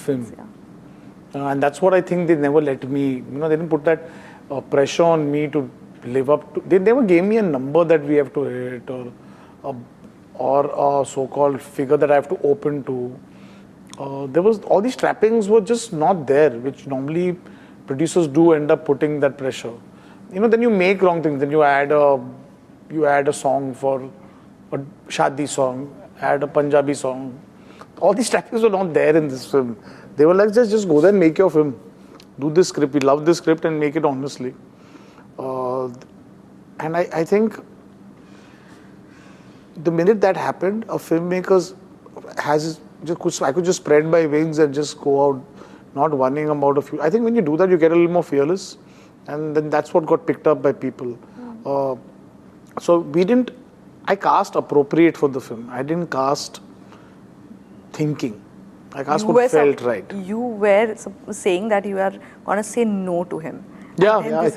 film. And that's what I think they never let me, they didn't put that pressure on me to live up to. They never gave me a number that we have to hit or a so-called figure that I have to open to. There was all these trappings were just not there, which normally producers do end up putting that pressure. Then you make wrong things. Then you add a song for a shadi song, add a Punjabi song. All these trappings were not there in this film. They were like, just go there and make your film. Do this script. We love this script and make it honestly. And I think the minute that happened, a filmmaker I could just spread my wings and just go out, not worrying about a few. I think when you do that, you get a little more fearless. And then that's what got picked up by people. So I cast appropriate for the film. I didn't cast thinking. I cast what felt right. You were saying that you are going to say no to him. Yeah.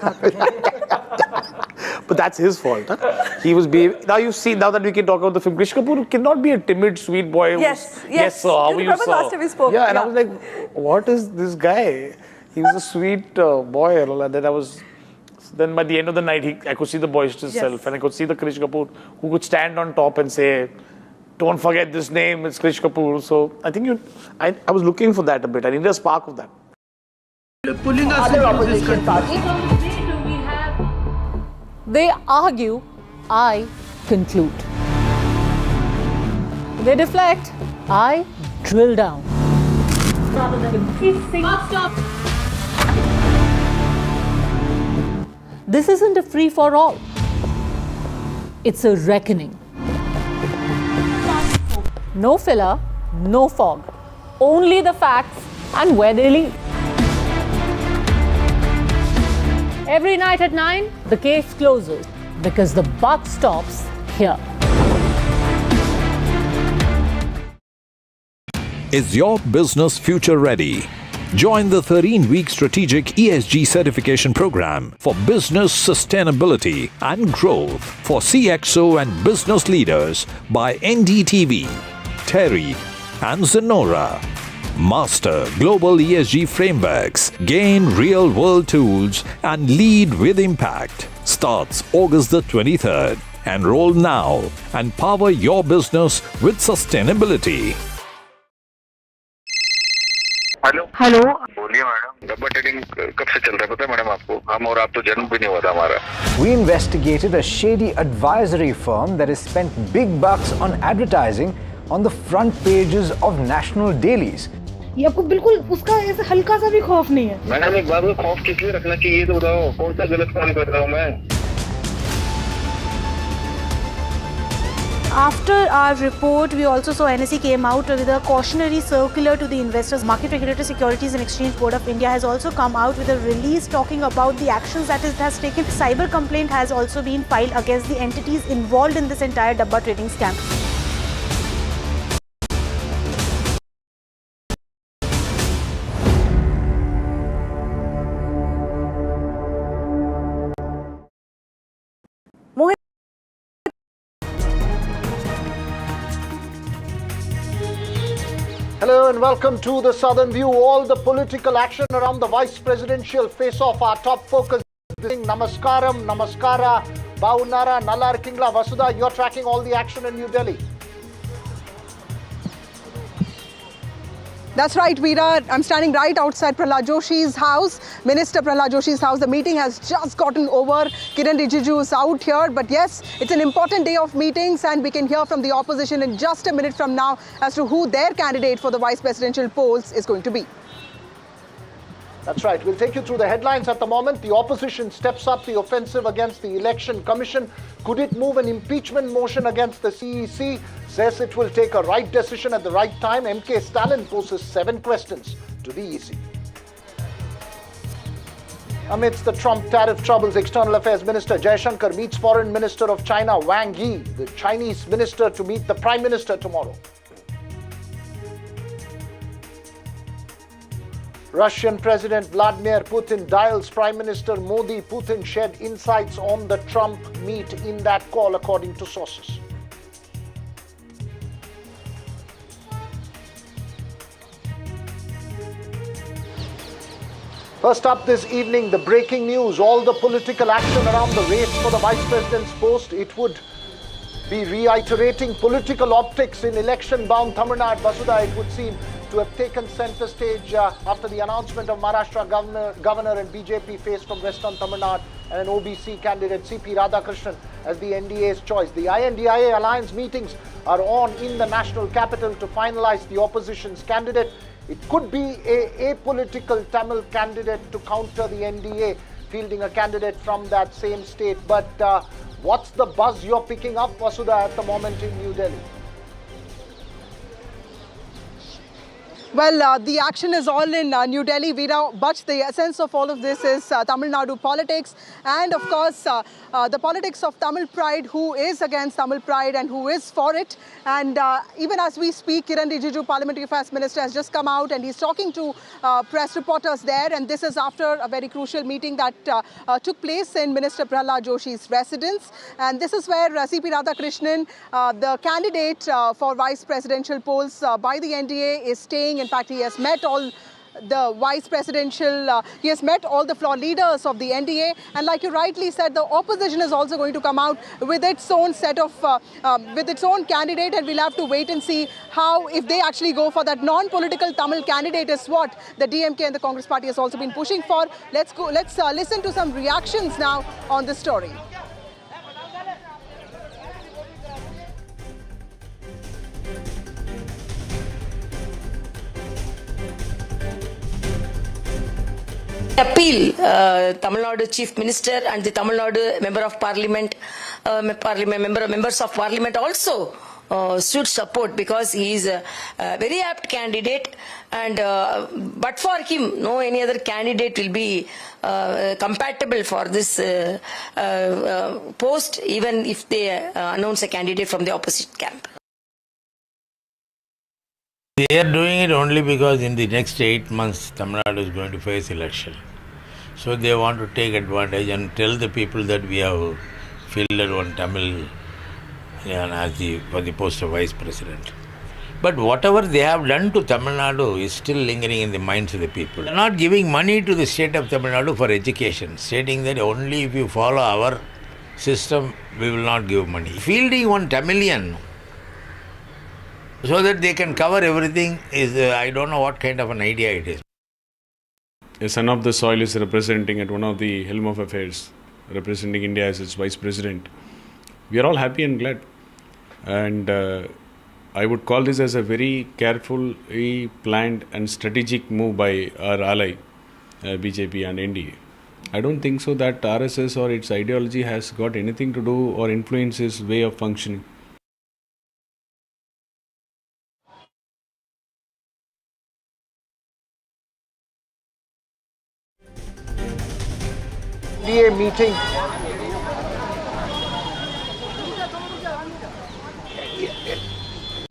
But that's his fault. Huh? He was now you see, now that we can talk about the film, Krish Kapoor cannot be a timid, sweet boy. Yes, sir, how are you, sir? Last time we spoke. Yeah, and I was like, what is this guy? He was a sweet boy. And then by the end of the night, I could see the boisterous self, and I could see the Krish Kapoor who could stand on top and say, don't forget this name, it's Krish Kapoor. So I think I was looking for that a bit. I needed a spark of that. Pulling us into this country. They argue, I conclude. They deflect, I drill down. This isn't a free-for-all. It's a reckoning. No filler, no fog. Only the facts and where they lead. Every night at 9, the case closes because the buck stops here. Is your business future ready? Join the 13-week strategic ESG certification program for business sustainability and growth for CXO and business leaders by NDTV, Terry and Zenora. Master global ESG frameworks, gain real-world tools and lead with impact. Starts August the 23rd. Enroll now and power your business with sustainability. Hello बोलिए madam डब्बा trading कब से चल रहा है पता है madam आपको हम और आप तो जन्म भी नहीं हुआ था हमारा We investigated a shady advisory firm that has spent big bucks on advertising on the front pages of national dailies. ये आपको बिल्कुल उसका ऐसे हल्का सा भी खौफ नहीं है मैडम एक बात को खौफ किस लिए रखना चाहिए तो बताओ कौन सा गलत काम कर रहा हूँ मैं After our report, we also saw NSE came out with a cautionary circular to the investors. Market Regulator Securities and Exchange Board of India has also come out with a release talking about the actions that it has taken. Cyber complaint has also been filed against the entities involved in this entire Dabba trading scam. Hello and welcome to the Southern View. All the political action around the vice presidential face-off. Our top focus is Namaskaram, Namaskara, Baunara, Nallar Kingla, Vasudha. You're tracking all the action in New Delhi. That's right, Veera. I'm standing right outside Prahlad Joshi's house, Minister Prahlad Joshi's house. The meeting has just gotten over. Kiran Rijiju is out here. But yes, it's an important day of meetings and we can hear from the opposition in just a minute from now as to who their candidate for the vice presidential polls is going to be. That's right. We'll take you through the headlines at the moment. The opposition steps up the offensive against the Election Commission. Could it move an impeachment motion against the CEC? Says it will take a right decision at the right time. MK Stalin poses 7 questions to the EC. Amidst the Trump tariff troubles, External Affairs Minister Jaishankar meets Foreign Minister of China Wang Yi, the Chinese minister, to meet the Prime Minister tomorrow. Russian President Vladimir Putin dials Prime Minister Modi. Putin shared insights on the Trump meet in that call, according to sources. First up this evening, the breaking news, all the political action around the race for the Vice President's post. It would be reiterating political optics in election-bound Tamil Nadu. Vasudha, it would seem to have taken centre stage after the announcement of Maharashtra governor and BJP face from Western Tamil Nadu and an OBC candidate, CP Radhakrishnan, as the NDA's choice. The INDIA alliance meetings are on in the national capital to finalize the opposition's candidate. It could be a apolitical Tamil candidate to counter the NDA, fielding a candidate from that same state. But what's the buzz you're picking up, Vasudha, at the moment in New Delhi? Well, the action is all in New Delhi, Veera, but the essence of all of this is Tamil Nadu politics and, of course, the politics of Tamil pride, who is against Tamil pride and who is for it. And even as we speak, Kiran Rijiju, Parliamentary Affairs Minister, has just come out and he's talking to press reporters there. And this is after a very crucial meeting that took place in Minister Prahlad Joshi's residence. And this is where CP Radhakrishnan, the candidate for vice presidential polls by the NDA, is staying. In fact, he has met all the vice presidential, he has met all the floor leaders of the NDA. And like you rightly said, the opposition is also going to come out with its own set of, with its own candidate. And we'll have to wait and see how, if they actually go for that non-political Tamil candidate, is what the DMK and the Congress party has also been pushing for. Let's listen to some reactions now on this story. Appeal Tamil Nadu Chief Minister and the Tamil Nadu Member of Parliament, members of Parliament also should support, because he is a very apt candidate, and but for him, no any other candidate will be compatible for this post, even if they announce a candidate from the opposite camp. They are doing it only because in the next 8 months Tamil Nadu is going to face election. So they want to take advantage and tell the people that we have fielded one Tamil for the post of Vice President. But whatever they have done to Tamil Nadu is still lingering in the minds of the people. They are not giving money to the state of Tamil Nadu for education, stating that only if you follow our system we will not give money. Fielding one Tamilian so that they can cover everything is, I don't know what kind of an idea it is. A son of the soil is representing at one of the helm of affairs, representing India as its vice president. We are all happy and glad. And I would call this as a very carefully planned and strategic move by our ally, BJP and NDA. I don't think so that RSS or its ideology has got anything to do or influence his way of functioning. NDA meeting.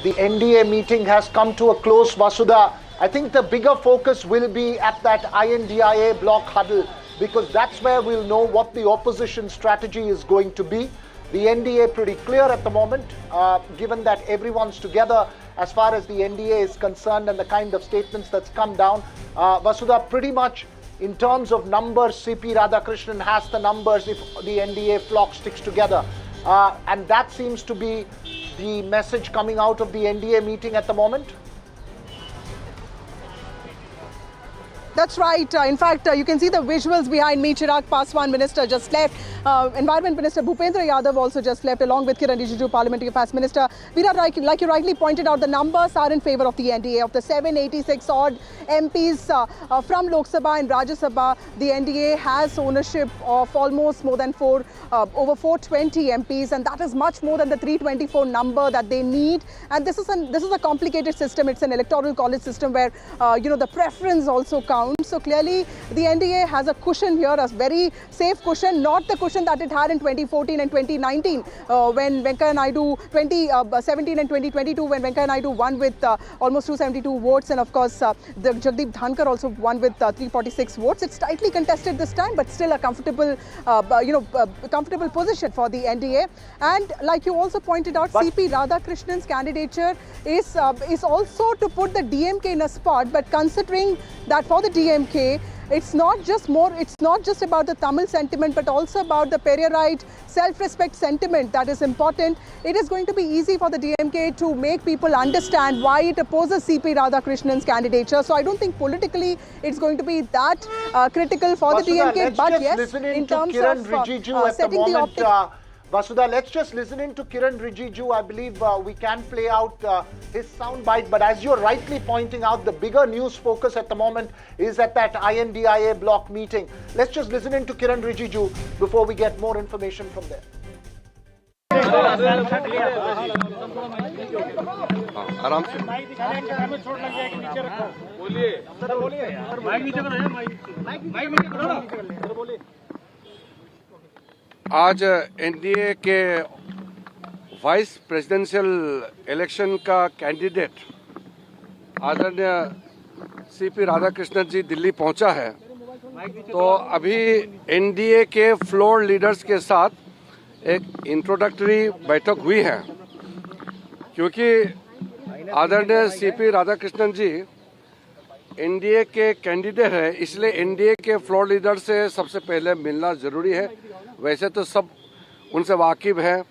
The NDA meeting has come to a close, Vasudha. I think the bigger focus will be at that INDIA block huddle, because that's where we'll know what the opposition strategy is going to be. The NDA pretty clear at the moment, given that everyone's together as far as the NDA is concerned and the kind of statements that's come down. Vasudha, pretty much in terms of numbers, CP Radhakrishnan has the numbers if the NDA flock sticks together. And that seems to be the message coming out of the NDA meeting at the moment. That's right. In fact, you can see the visuals behind me. Chirag Paswan, Minister, just left. Environment Minister Bhupendra Yadav also just left, along with Kiran Rijiju, Parliamentary Affairs Minister. Veera, like you rightly pointed out, the numbers are in favour of the NDA. Of the 786 odd MPs from Lok Sabha and Rajya Sabha, the NDA has ownership of almost more than over 420 MPs, and that is much more than the 324 number that they need. And this is a complicated system. It's an electoral college system where the preference also counts. So clearly, the NDA has a cushion here, a very safe cushion, not the cushion that it had in 2014 and 2019 when Venkaiah Naidu, 2017 and 2022 when Venkaiah Naidu won with almost 272 votes, and of course the Jagdeep Dhankar also won with 346 votes. It's tightly contested this time, but still a comfortable, comfortable position for the NDA. And like you also pointed out, CP Radhakrishnan's candidature is also to put the DMK in a spot. But considering that for the DMK, it's not just about the Tamil sentiment, but also about the Periyarite self-respect sentiment that is important. It is going to be easy for the DMK to make people understand why it opposes CP Radhakrishnan's candidature. So I don't think politically it's going to be that critical for the DMK. But yes, in terms of setting the optics. Vasudha, let's just listen in to Kiran Rijiju. I believe we can play out his soundbite. But as you're rightly pointing out, the bigger news focus at the moment is at that INDIA block meeting. Let's just listen in to Kiran Rijiju before we get more information from there. आज NDA के vice presidential election का candidate आदरणीय CP Radhakrishnan जी दिल्ली पहुंचा है, तो अभी NDA के floor leaders के साथ एक इंट्रोडक्टरी बैठक हुई है। क्योंकि आदरणीय सीपी राधाकृष्णन जी एनडीए के कैंडिडेट है, इसलिए एनडीए के फ्लोर लीडर से सबसे पहले मिलना जरूरी है। वैसे तो सब उनसे वाकिफ हैं,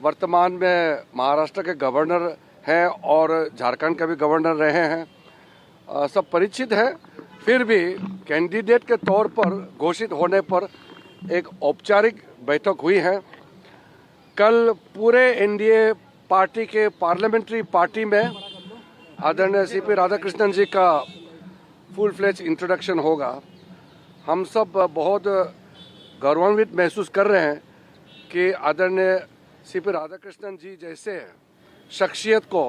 वर्तमान में महाराष्ट्र के गवर्नर हैं और झारखंड के भी गवर्नर रहे हैं, सब परिचित है। फिर भी कैंडिडेट के तौर पर घोषित होने पर एक औपचारिक बैठक हुई है। कल पूरे एनडीए पार्टी के पार्लियामेंट्री पार्टी में आदरणीय सीपी राधाकृष्णन जी का फुल फ्लेज इंट्रोडक्शन होगा। हम सब बहुत गौरवान्वित महसूस कर रहे हैं कि आदरणीय सीपी राधाकृष्णन जी जैसे शख्सियत को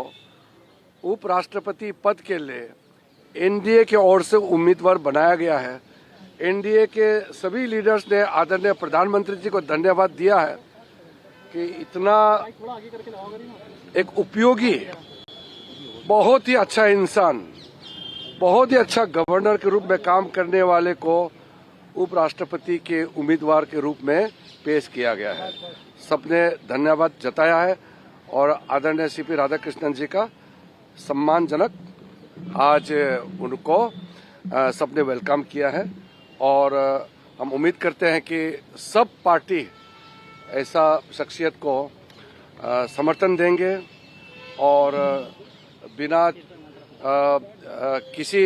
उपराष्ट्रपति पद के लिए एनडीए की ओर से उम्मीदवार बनाया गया है। एनडीए के सभी लीडर्स ने आदरणीय प्रधानमंत्री जी को धन्यवाद दिया है कि इतना एक उपयोगी, बहुत ही अच्छा इंसान, बहुत ही अच्छा गवर्नर के रूप में काम करने वाले को उपराष्ट्रपति के उम्मीदवार के रूप में पेश किया गया है। सबने धन्यवाद जताया है और आदरणीय सीपी राधाकृष्णन जी का सम्मानजनक आज उनको सबने वेलकम किया है। और हम उम्मीद करते हैं कि सब पार्टी ऐसा शख्सियत को समर्थन देंगे और बिना किसी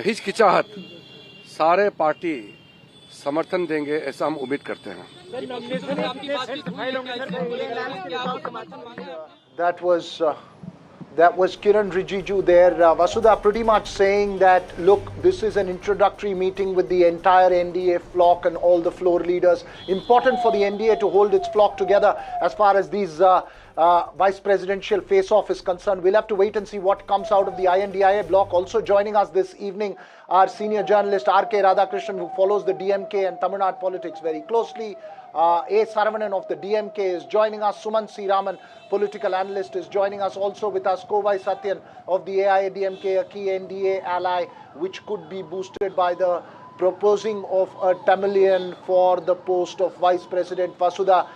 हिचकिचाहट सारे पार्टी समर्थन देंगे, ऐसा हम उम्मीद करते हैं। That was Kiran Rijiju there. Vasudha pretty much saying that, look, this is an introductory meeting with the entire NDA flock and all the floor leaders. Important for the NDA to hold its flock together as far as these vice presidential face-off is concerned. We'll have to wait and see what comes out of the INDIA block. Also joining us this evening, our senior journalist R.K. Radhakrishnan, who follows the DMK and Tamil Nadu politics very closely. A. Saravanan of the DMK is joining us. Suman C. Raman, political analyst, is joining us. Also with us, Kovai Satyan of the AIADMK, a key NDA ally, which could be boosted by the proposing of a Tamilian for the post of Vice President. Vasudha,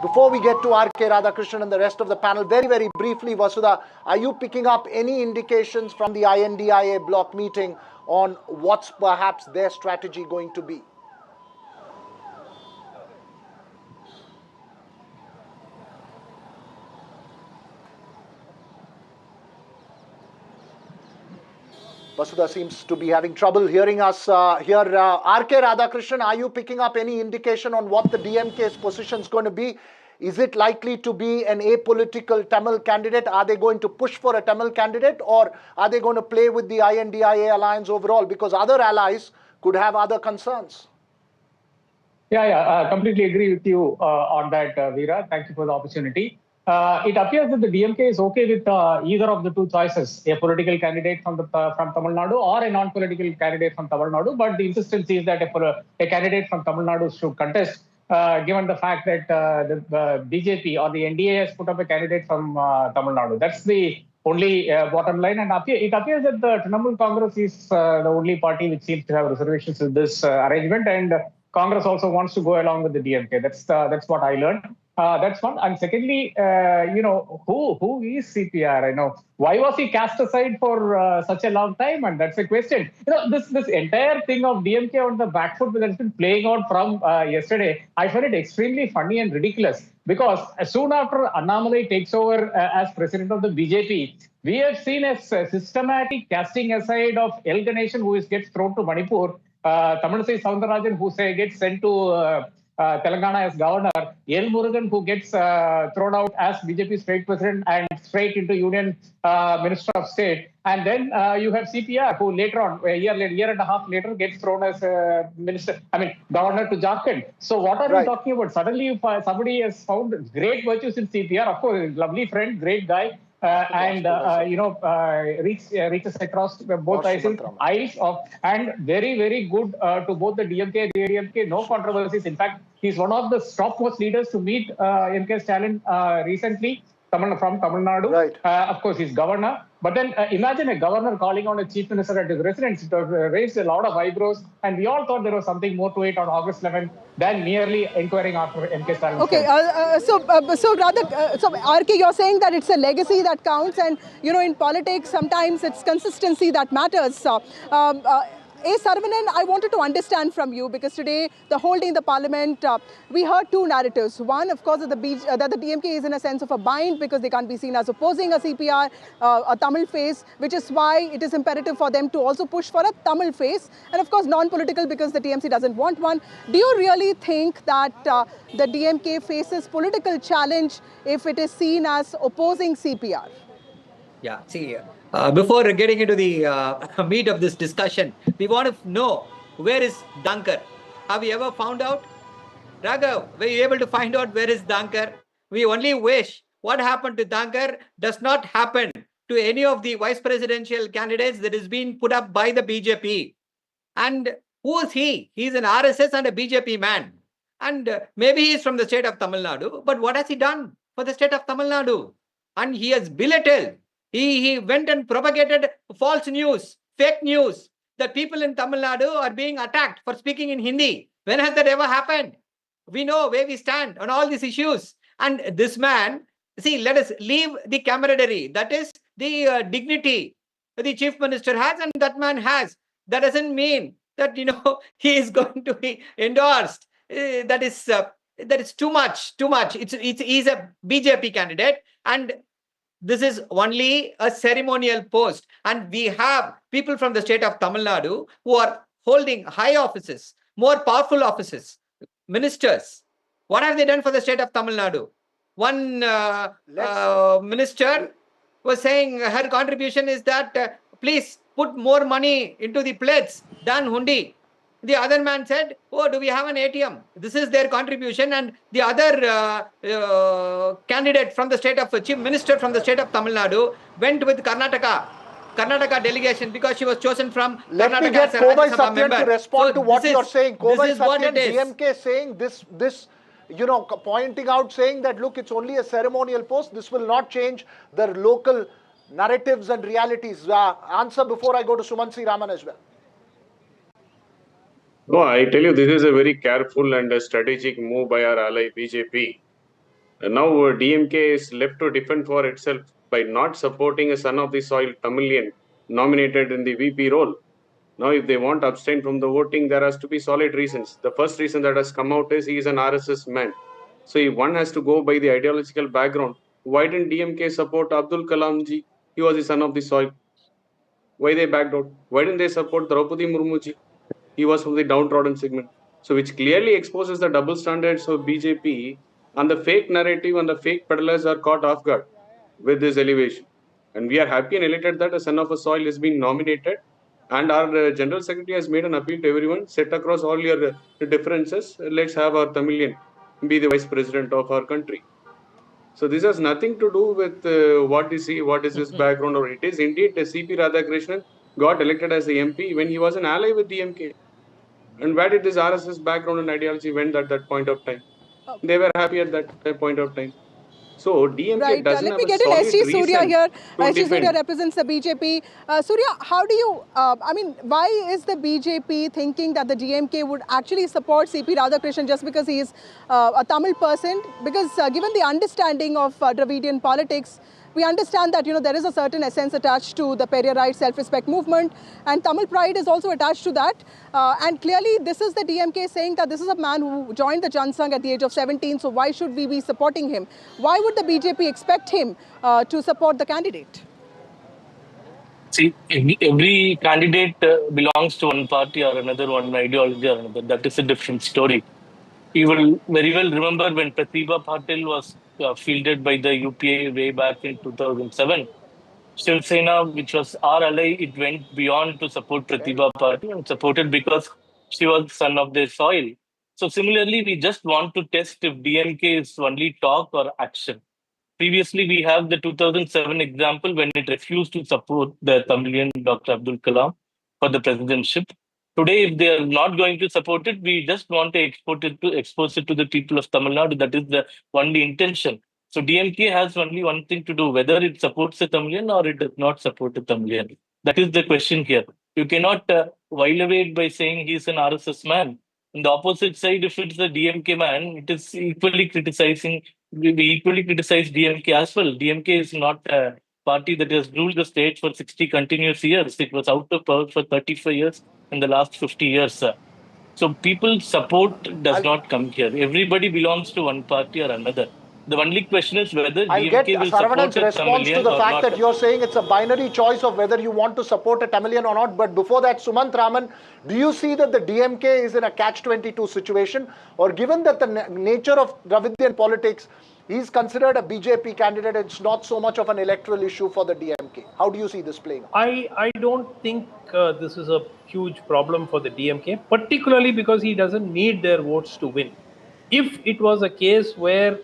before we get to R.K. Radhakrishnan and the rest of the panel, very, very briefly, Vasudha, are you picking up any indications from the INDIA block meeting on what's perhaps their strategy going to be? Vasudha seems to be having trouble hearing us here. R.K. Radhakrishnan, are you picking up any indication on what the DMK's position is going to be? Is it likely to be an apolitical Tamil candidate? Are they going to push for a Tamil candidate, or are they going to play with the INDIA alliance overall? Because other allies could have other concerns. Yeah, completely agree with you on that, Veera. Thank you for the opportunity. It appears that the DMK is okay with either of the two choices, a political candidate from Tamil Nadu or a non-political candidate from Tamil Nadu. But the insistence is that a candidate from Tamil Nadu should contest, given the fact that the BJP or the NDA has put up a candidate from Tamil Nadu. That's the only bottom line. And it appears that the Trinamool Congress is the only party which seems to have reservations with this arrangement. And Congress also wants to go along with the DMK. That's what I learned. That's one. And secondly, who is CPR? Why was he cast aside for such a long time? And that's a question. This entire thing of DMK on the back foot that's been playing out from yesterday, I find it extremely funny and ridiculous. Because soon after Annamalai takes over as president of the BJP, we have seen a systematic casting aside of L. Ganeshan, who gets thrown to Manipur, Tamilisai Soundararajan, who gets sent to Telangana as governor, L. Murugan, who gets thrown out as BJP state president and straight into Union Minister of State. And then you have CPR, who later on, a year and a half later, gets thrown as governor to Jharkhand. So what are we talking about? Suddenly, somebody has found great virtues in CPR. Of course, lovely friend, great guy. Reaches across both aisles and very, very good to both the DMK and DMK. No controversies. In fact, he's one of the topmost leaders to meet MK Stalin recently from Tamil Nadu. Of course, he's governor. But then imagine a governor calling on a chief minister at his residence. It raised a lot of eyebrows, and we all thought there was something more to it on August 11th than merely inquiring after MK Stalin. Okay, so RK, you're saying that it's a legacy that counts, and in politics sometimes it's consistency that matters. A. Saravanan, I wanted to understand from you, because today, the whole day in the parliament, we heard two narratives. One, of course, that the DMK is in a sense of a bind because they can't be seen as opposing a CPR, a Tamil face, which is why it is imperative for them to also push for a Tamil face. And of course, non-political because the TMC doesn't want one. Do you really think that the DMK faces political challenge if it is seen as opposing CPR? Yeah, see, before getting into the meat of this discussion, we want to know, where is Dankar? Have you ever found out? Raghav, were you able to find out where is Dankar? We only wish what happened to Dankar does not happen to any of the vice presidential candidates that is being put up by the BJP. And who is he? He's an RSS and a BJP man. And maybe he's from the state of Tamil Nadu, but what has he done for the state of Tamil Nadu? And he has belittled. He went and propagated false news, fake news, that people in Tamil Nadu are being attacked for speaking in Hindi. When has that ever happened? We know where we stand on all these issues. And this man, see, let us leave the camaraderie. That is the dignity the chief minister has and that man has. That doesn't mean that, he is going to be endorsed. That is too much. He's a BJP candidate, and this is only a ceremonial post. And we have people from the state of Tamil Nadu who are holding high offices, more powerful offices, ministers. What have they done for the state of Tamil Nadu? One minister was saying her contribution is that please put more money into the plates than hundi. The other man said, oh, do we have an ATM? This is their contribution. And the other candidate from the state of, chief minister from the state of Tamil Nadu went with Karnataka delegation because she was chosen from Let Karnataka me get Kovai Satyan to respond to what you're saying. Kovai Satyan, DMK saying this, pointing out, saying that, look, it's only a ceremonial post. This will not change the local narratives and realities. Answer before I go to Sumansi Raman as well. No, I tell you, this is a very careful and a strategic move by our ally BJP. And now DMK is left to defend for itself by not supporting a son of the soil Tamilian nominated in the VP role. Now, if they want to abstain from the voting, there has to be solid reasons. The first reason that has come out is he is an RSS man. So if one has to go by the ideological background, why didn't DMK support Abdul Kalam ji? He was the son of the soil. Why they backed out? Why didn't they support Draupadi Murmu ji? He was from the downtrodden segment. So which clearly exposes the double standards of BJP, and the fake narrative and the fake peddlers are caught off guard with this elevation. And we are happy and elated that a son of a soil is being nominated, and our General Secretary has made an appeal to everyone, set across all your differences, let's have our Tamilian be the vice president of our country. So this has nothing to do with what is his background, or it is indeed C.P. Radhakrishnan got elected as the MP when he was an ally with DMK. And where did this RSS background and ideology went at that point of time? They were happy at that point of time. So DMK Right. doesn't Let have me a get in solid SG Surya reason here. to SG Surya defend. represents the BJP. Surya, how do you, why is the BJP thinking that the DMK would actually support CP Radhakrishnan just because he is a Tamil person? Because given the understanding of Dravidian politics, we understand that, there is a certain essence attached to the Periyarite self-respect movement, and Tamil pride is also attached to that. And clearly, this is the DMK saying that this is a man who joined the Jansangh at the age of 17, so why should we be supporting him? Why would the BJP expect him to support the candidate? See, every candidate belongs to one party or another, one ideology or another. That is a different story. You will very well remember when Pratibha Patil was fielded by the UPA way back in 2007. Shiv Sena, which was our ally, it went beyond to support Pratibha Patil and supported because she was son of their soil. So similarly, we just want to test if DMK is only talk or action. Previously, we have the 2007 example when it refused to support the Tamilian Dr. Abdul Kalam for the presidentship. Today, if they are not going to support it, we just want to expose it to the people of Tamil Nadu. That is the only intention. So DMK has only one thing to do, whether it supports the Tamilian or it does not support the Tamilian. That is the question here. You cannot while away it by saying he is an RSS man. On the opposite side, if it's a DMK man, it is equally criticizing. We equally criticize DMK as well. DMK is not a party that has ruled the state for 60 continuous years. It was out of power for 35 years in the last 50 years. So people support does not come here. Everybody belongs to one party or another. The only question is whether I'll get DMK will support Saravanan's a response to Tamilian the or fact not. that you're saying it's a binary choice of whether you want to support a Tamilian or not. But before that, Sumant Raman, do you see that the DMK is in a catch-22 situation? Or given that the nature of Dravidian politics, he's considered a BJP candidate, it's not so much of an electoral issue for the DMK. How do you see this playing out? I don't think this is a huge problem for the DMK, particularly because he doesn't need their votes to win. If it was a case where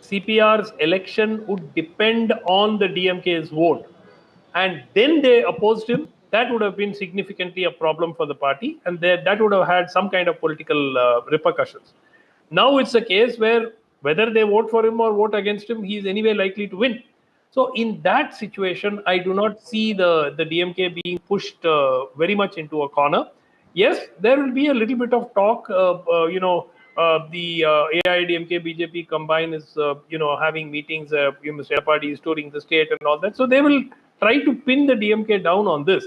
CPR's election would depend on the DMK's vote, and then they opposed him, that would have been significantly a problem for the party, and that would have had some kind of political repercussions. Now it's a case where whether they vote for him or vote against him, he is anyway likely to win. So in that situation, I do not see the DMK being pushed very much into a corner. Yes, there will be a little bit of talk. The AIDMK BJP combine is having meetings. Mr. Party is touring the state and all that. So they will try to pin the DMK down on this.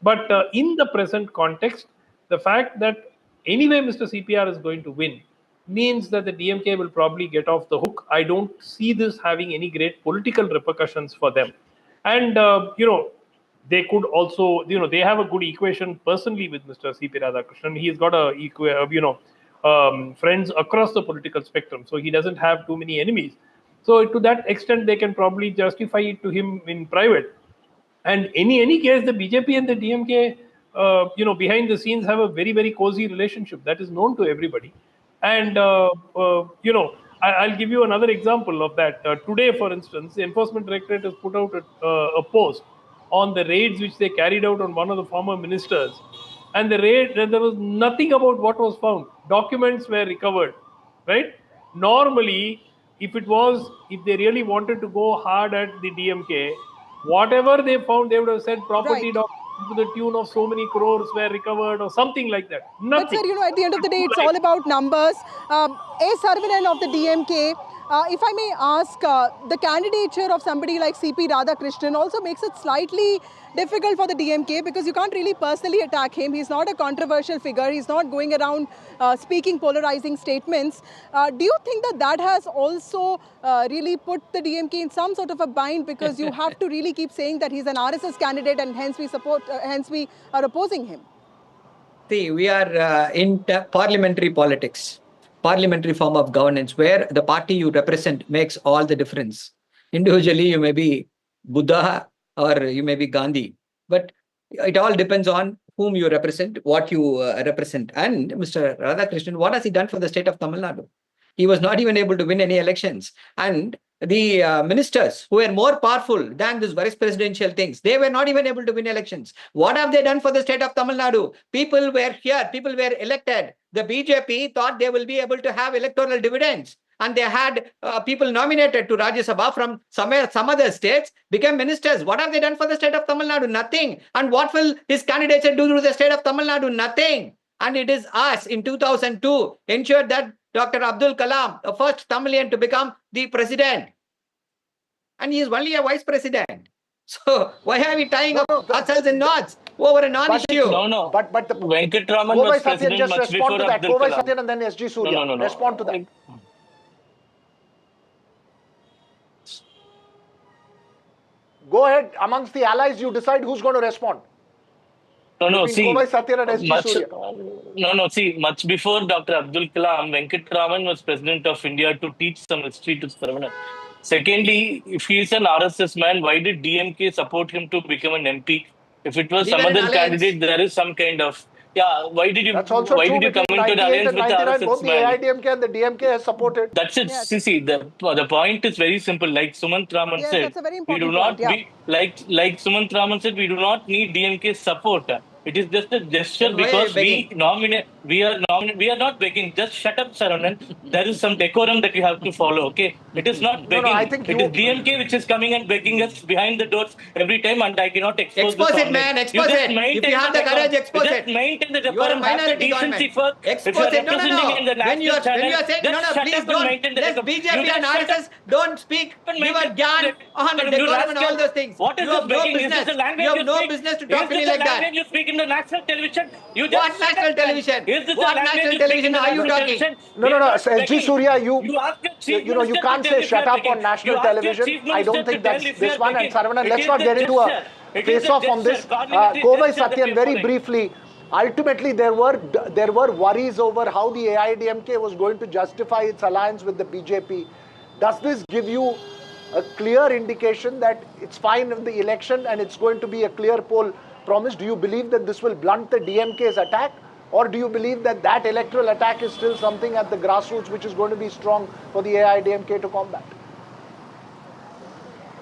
But in the present context, the fact that anyway Mr. CPR is going to win means that the DMK will probably get off the hook. I don't see this having any great political repercussions for them. And, they could also, they have a good equation personally with Mr. CP Radhakrishnan. He's got friends across the political spectrum. So he doesn't have too many enemies. So to that extent, they can probably justify it to him in private. And in any case, the BJP and the DMK, behind the scenes have a very, very cozy relationship that is known to everybody. And, I'll give you another example of that. Today, for instance, the Enforcement Directorate has put out a post on the raids which they carried out on one of the former ministers. And the raid, there was nothing about what was found. Documents were recovered, right? Normally, if they really wanted to go hard at the DMK, whatever they found, they would have said property documents to the tune of so many crores were recovered or something like that. Nothing. But sir, at the end of the day, it's all about numbers. A Saravanan of the DMK, if I may ask, the candidature of somebody like CP Radhakrishnan also makes it slightly difficult for the DMK because you can't really personally attack him. He's not a controversial figure. He's not going around speaking polarizing statements. Do you think that has also really put the DMK in some sort of a bind because you have to really keep saying that he's an RSS candidate and hence we are opposing him? See, we are in parliamentary politics, parliamentary form of governance, where the party you represent makes all the difference. Individually, you may be Buddha or you may be Gandhi, but it all depends on whom you represent, what you represent. And Mr. Radhakrishnan, what has he done for the state of Tamil Nadu? He was not even able to win any elections. And the ministers who were more powerful than this vice presidential things, they were not even able to win elections. What have they done for the state of Tamil Nadu? People were here, people were elected. The BJP thought they will be able to have electoral dividends. and they had people nominated to Rajya Sabha from some other states, became ministers. What have they done for the state of Tamil Nadu? Nothing. And what will his candidature do to the state of Tamil Nadu? Nothing. And it is us in 2002 ensured that Dr. Abdul Kalam, the first Tamilian to become the president. And he is only a vice president. So why are we tying up ourselves in knots over a non-issue? No. But the Venkatraman Kovai was Satyan, president just much respond before to that. Abdul Kovai Kalam. Satyan and then SG Surya. No. Respond to that. Go ahead. Amongst the allies, you decide who's going to respond. See, Kovai Satyan and SG Surya. See, much before Dr. Abdul Kalam, Venkatraman was president of India to teach some history to Saravanan. Secondly, if he is an RSS man, why did DMK support him to become an MP? If it was some other candidate, there is some kind of why did you come into the alliance with the RSS both the man? AIDMK and the DMK has supported. That's it. Yes. See, the point is very simple. Like Sumant Raman said, that's a very we do important not point, like Sumant Raman said, we do not need DMK's support. It is just a gesture because we are not begging. Just shut up, Saranan. There is some decorum that you have to follow. Okay, it is not begging. I think it is DMK which is coming and begging us behind the doors every time, and I cannot expose it, this man. Expose it. If you have the courage, expose it. Just maintain the You are a decorum. Have the minority decency government. first. Expose it. No. When you are saying please don't. Let BJP and RSS don't speak. Give a gyan on decorum and all those things. What is you have no business. You have no business to talk to me like that. You speak in the national television. What national television? What national television are you talking? No. SG Surya, you can't say shut up on national television. I don't think that's this one. And Saravanan, let's not get into a face-off on this. Kovai Satyan, very briefly. Ultimately, there were worries over how the AIDMK was going to justify its alliance with the BJP. Does this give you a clear indication that it's fine in the election and it's going to be a clear poll promise? Do you believe that this will blunt the DMK's attack? Or do you believe that that electoral attack is still something at the grassroots which is going to be strong for the AIDMK to combat?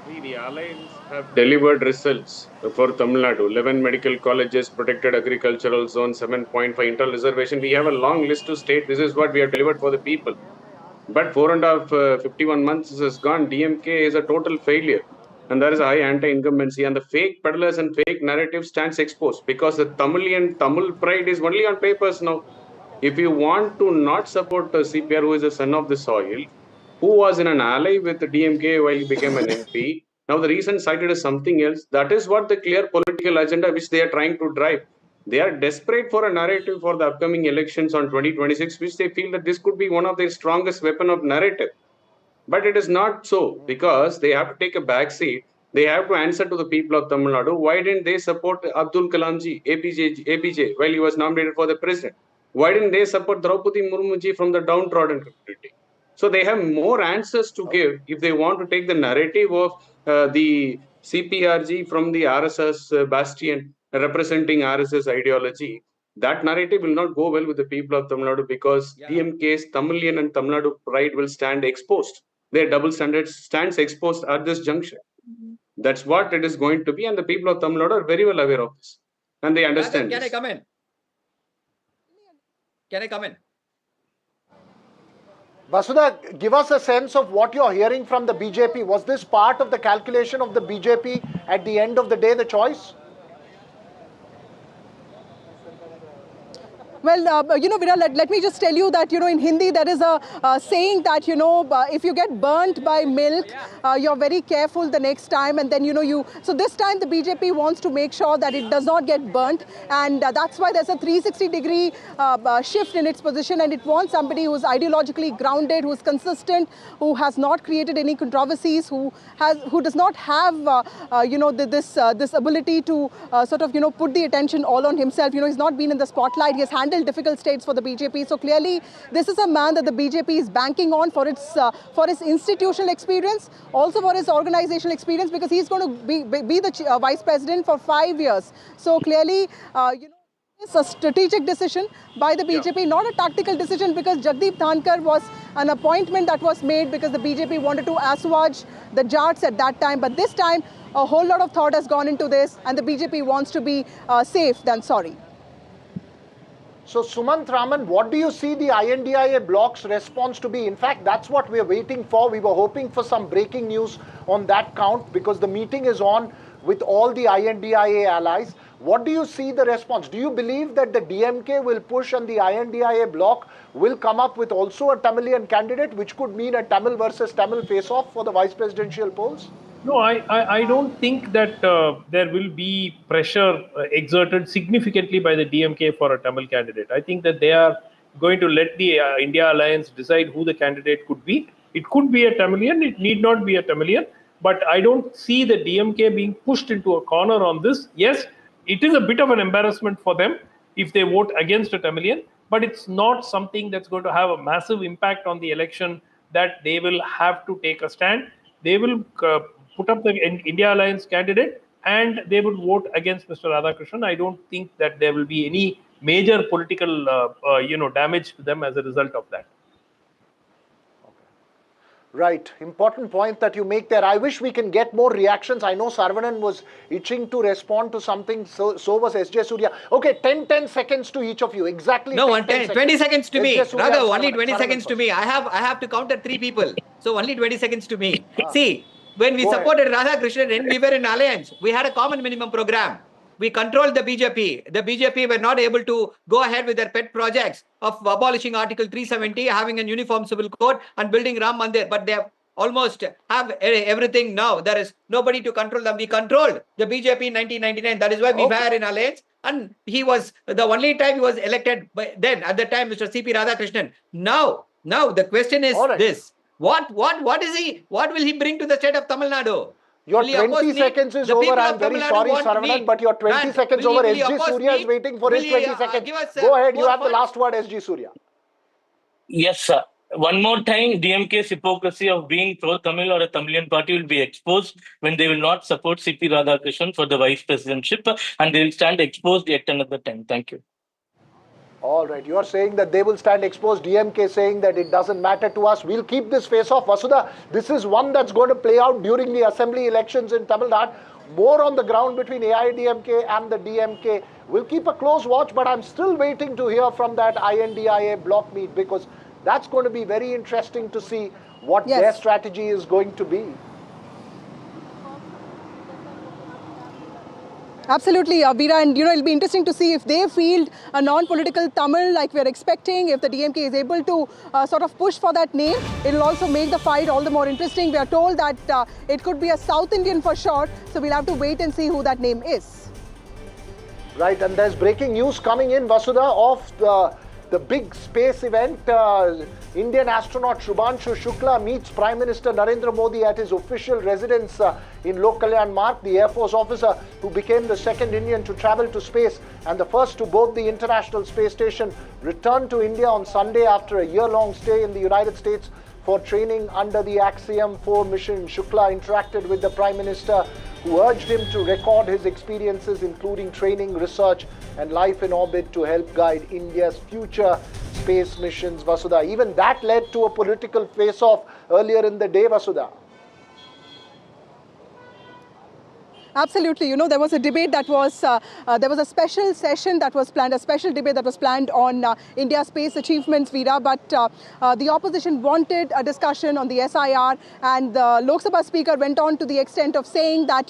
The alliance have delivered results for Tamil Nadu. 11 medical colleges, protected agricultural zone, 7.5 internal reservation. We have a long list to state. This is what we have delivered for the people. But 51 months has gone. DMK is a total failure. And there is a high anti-incumbency, and the fake peddlers and fake narrative stands exposed because the Tamil pride is only on papers now. If you want to not support the CPR, who is a son of the soil, who was in an ally with the DMK while he became an MP, now the reason cited is something else. That is what the clear political agenda which they are trying to drive. They are desperate for a narrative for the upcoming elections on 2026, which they feel that this could be one of their strongest weapon of narrative. But it is not so, because they have to take a back seat. They have to answer to the people of Tamil Nadu. Why didn't they support Abdul Kalamji, APJ, while he was nominated for the president? Why didn't they support Draupadi Murmuji from the downtrodden community? So they have more answers to give if they want to take the narrative of the CPRG from the RSS bastion representing RSS ideology. That narrative will not go well with the people of Tamil Nadu because DMK's Tamilian and Tamil Nadu pride will stand exposed. Their double standards stands exposed at this juncture. That's what it is going to be, and the people of Tamil Nadu are very well aware of this, and they understand. Can I come in? Can I come in? Vasudha, give us a sense of what you're hearing from the BJP. Was this part of the calculation of the BJP at the end of the day, the choice? Well, Veera, let me just tell you that, in Hindi there is a saying that, if you get burnt by milk, you're very careful the next time. And then, so this time the BJP wants to make sure that it does not get burnt. And that's why there's a 360-degree shift in its position. And it wants somebody who's ideologically grounded, who's consistent, who has not created any controversies, who does not have, this ability to sort of, put the attention all on himself. He's not been in the spotlight. He has handled difficult states for the BJP. So clearly, this is a man that the BJP is banking on for his institutional experience, also for his organizational experience, because he's going to be the vice president for 5 years. So clearly, it's a strategic decision by the BJP, not a tactical decision, because Jagdeep Dhankar was an appointment that was made because the BJP wanted to assuage the Jats at that time. But this time, a whole lot of thought has gone into this, and the BJP wants to be safe than sorry. So Sumant Raman, what do you see the INDIA bloc's response to be? In fact, that's what we're waiting for. We were hoping for some breaking news on that count because the meeting is on with all the INDIA allies. What do you see the response? Do you believe that the DMK will push and the INDIA bloc will come up with also a Tamilian candidate, which could mean a Tamil versus Tamil face-off for the vice presidential polls? No, I don't think that there will be pressure exerted significantly by the DMK for a Tamil candidate. I think that they are going to let the India Alliance decide who the candidate could be. It could be a Tamilian, it need not be a Tamilian, but I don't see the DMK being pushed into a corner on this. Yes, it is a bit of an embarrassment for them if they vote against a Tamilian, but it's not something that's going to have a massive impact on the election that they will have to take a stand. They will put up the India Alliance candidate and they will vote against Mr. Radhakrishnan. I don't think that there will be any major political damage to them as a result of that. Right. Important point that you make there. I wish we can get more reactions. I know Saravanan was itching to respond to something. So was S.J. Surya. Okay, 10 seconds to each of you. Exactly. No, 20 seconds to me. Raghav, only 20 Saravanan seconds to me. I have to counter 3 people. So only 20 seconds to me. Ah. See, when we supported Radhakrishnan and we were in alliance, we had a common minimum program. We controlled the BJP. The BJP were not able to go ahead with their pet projects of abolishing Article 370, having a uniform civil code and building Ram Mandir. But they have almost have everything now. There is nobody to control them. We controlled the BJP in 1999. That is why we were in alliance. And he was the only time he was elected. But then at the time, Mr. C.P. Radhakrishnan. Now the question is this. What is he? What will he bring to the state of Tamil Nadu? Your 20 seconds is over. I'm very sorry, Saravanan, but your 20 seconds over. SG Surya is waiting for his 20 seconds. Go ahead, you have the last word, SG Surya. Yes, sir. One more time, DMK's hypocrisy of being pro-Tamil or a Tamilian party will be exposed when they will not support C.P. Radhakrishnan for the vice presidentship, and they will stand exposed yet another time. Thank you. All right, you are saying that they will stand exposed. DMK saying that it doesn't matter to us. We'll keep this face-off. Vasudha, this is one that's going to play out during the assembly elections in Tamil Nadu. More on the ground between AIDMK and the DMK. We'll keep a close watch, but I'm still waiting to hear from that INDIA block meet because that's going to be very interesting to see what their strategy is going to be. Absolutely, Veera, and it'll be interesting to see if they field a non-political Tamil like we're expecting. If the DMK is able to sort of push for that name, it'll also make the fight all the more interesting. We are told that it could be a South Indian for sure, so we'll have to wait and see who that name is. Right, and there's breaking news coming in, Vasudha, of the big space event. Indian astronaut Shubhanshu Shukla meets Prime Minister Narendra Modi at his official residence in Lok Kalyan Marg. The Air Force officer who became the second Indian to travel to space and the first to board the International Space Station returned to India on Sunday after a year-long stay in the United States for training under the Axiom 4 mission. Shukla interacted with the Prime Minister, who urged him to record his experiences, including training, research, and life in orbit to help guide India's future space missions, Vasudha. Even that led to a political face-off earlier in the day, Vasudha. Absolutely. There was a debate that was, there was a special session that was planned, a special debate that was planned on India's space achievements, Veera, but the opposition wanted a discussion on the SIR, and the Lok Sabha Speaker went on to the extent of saying that,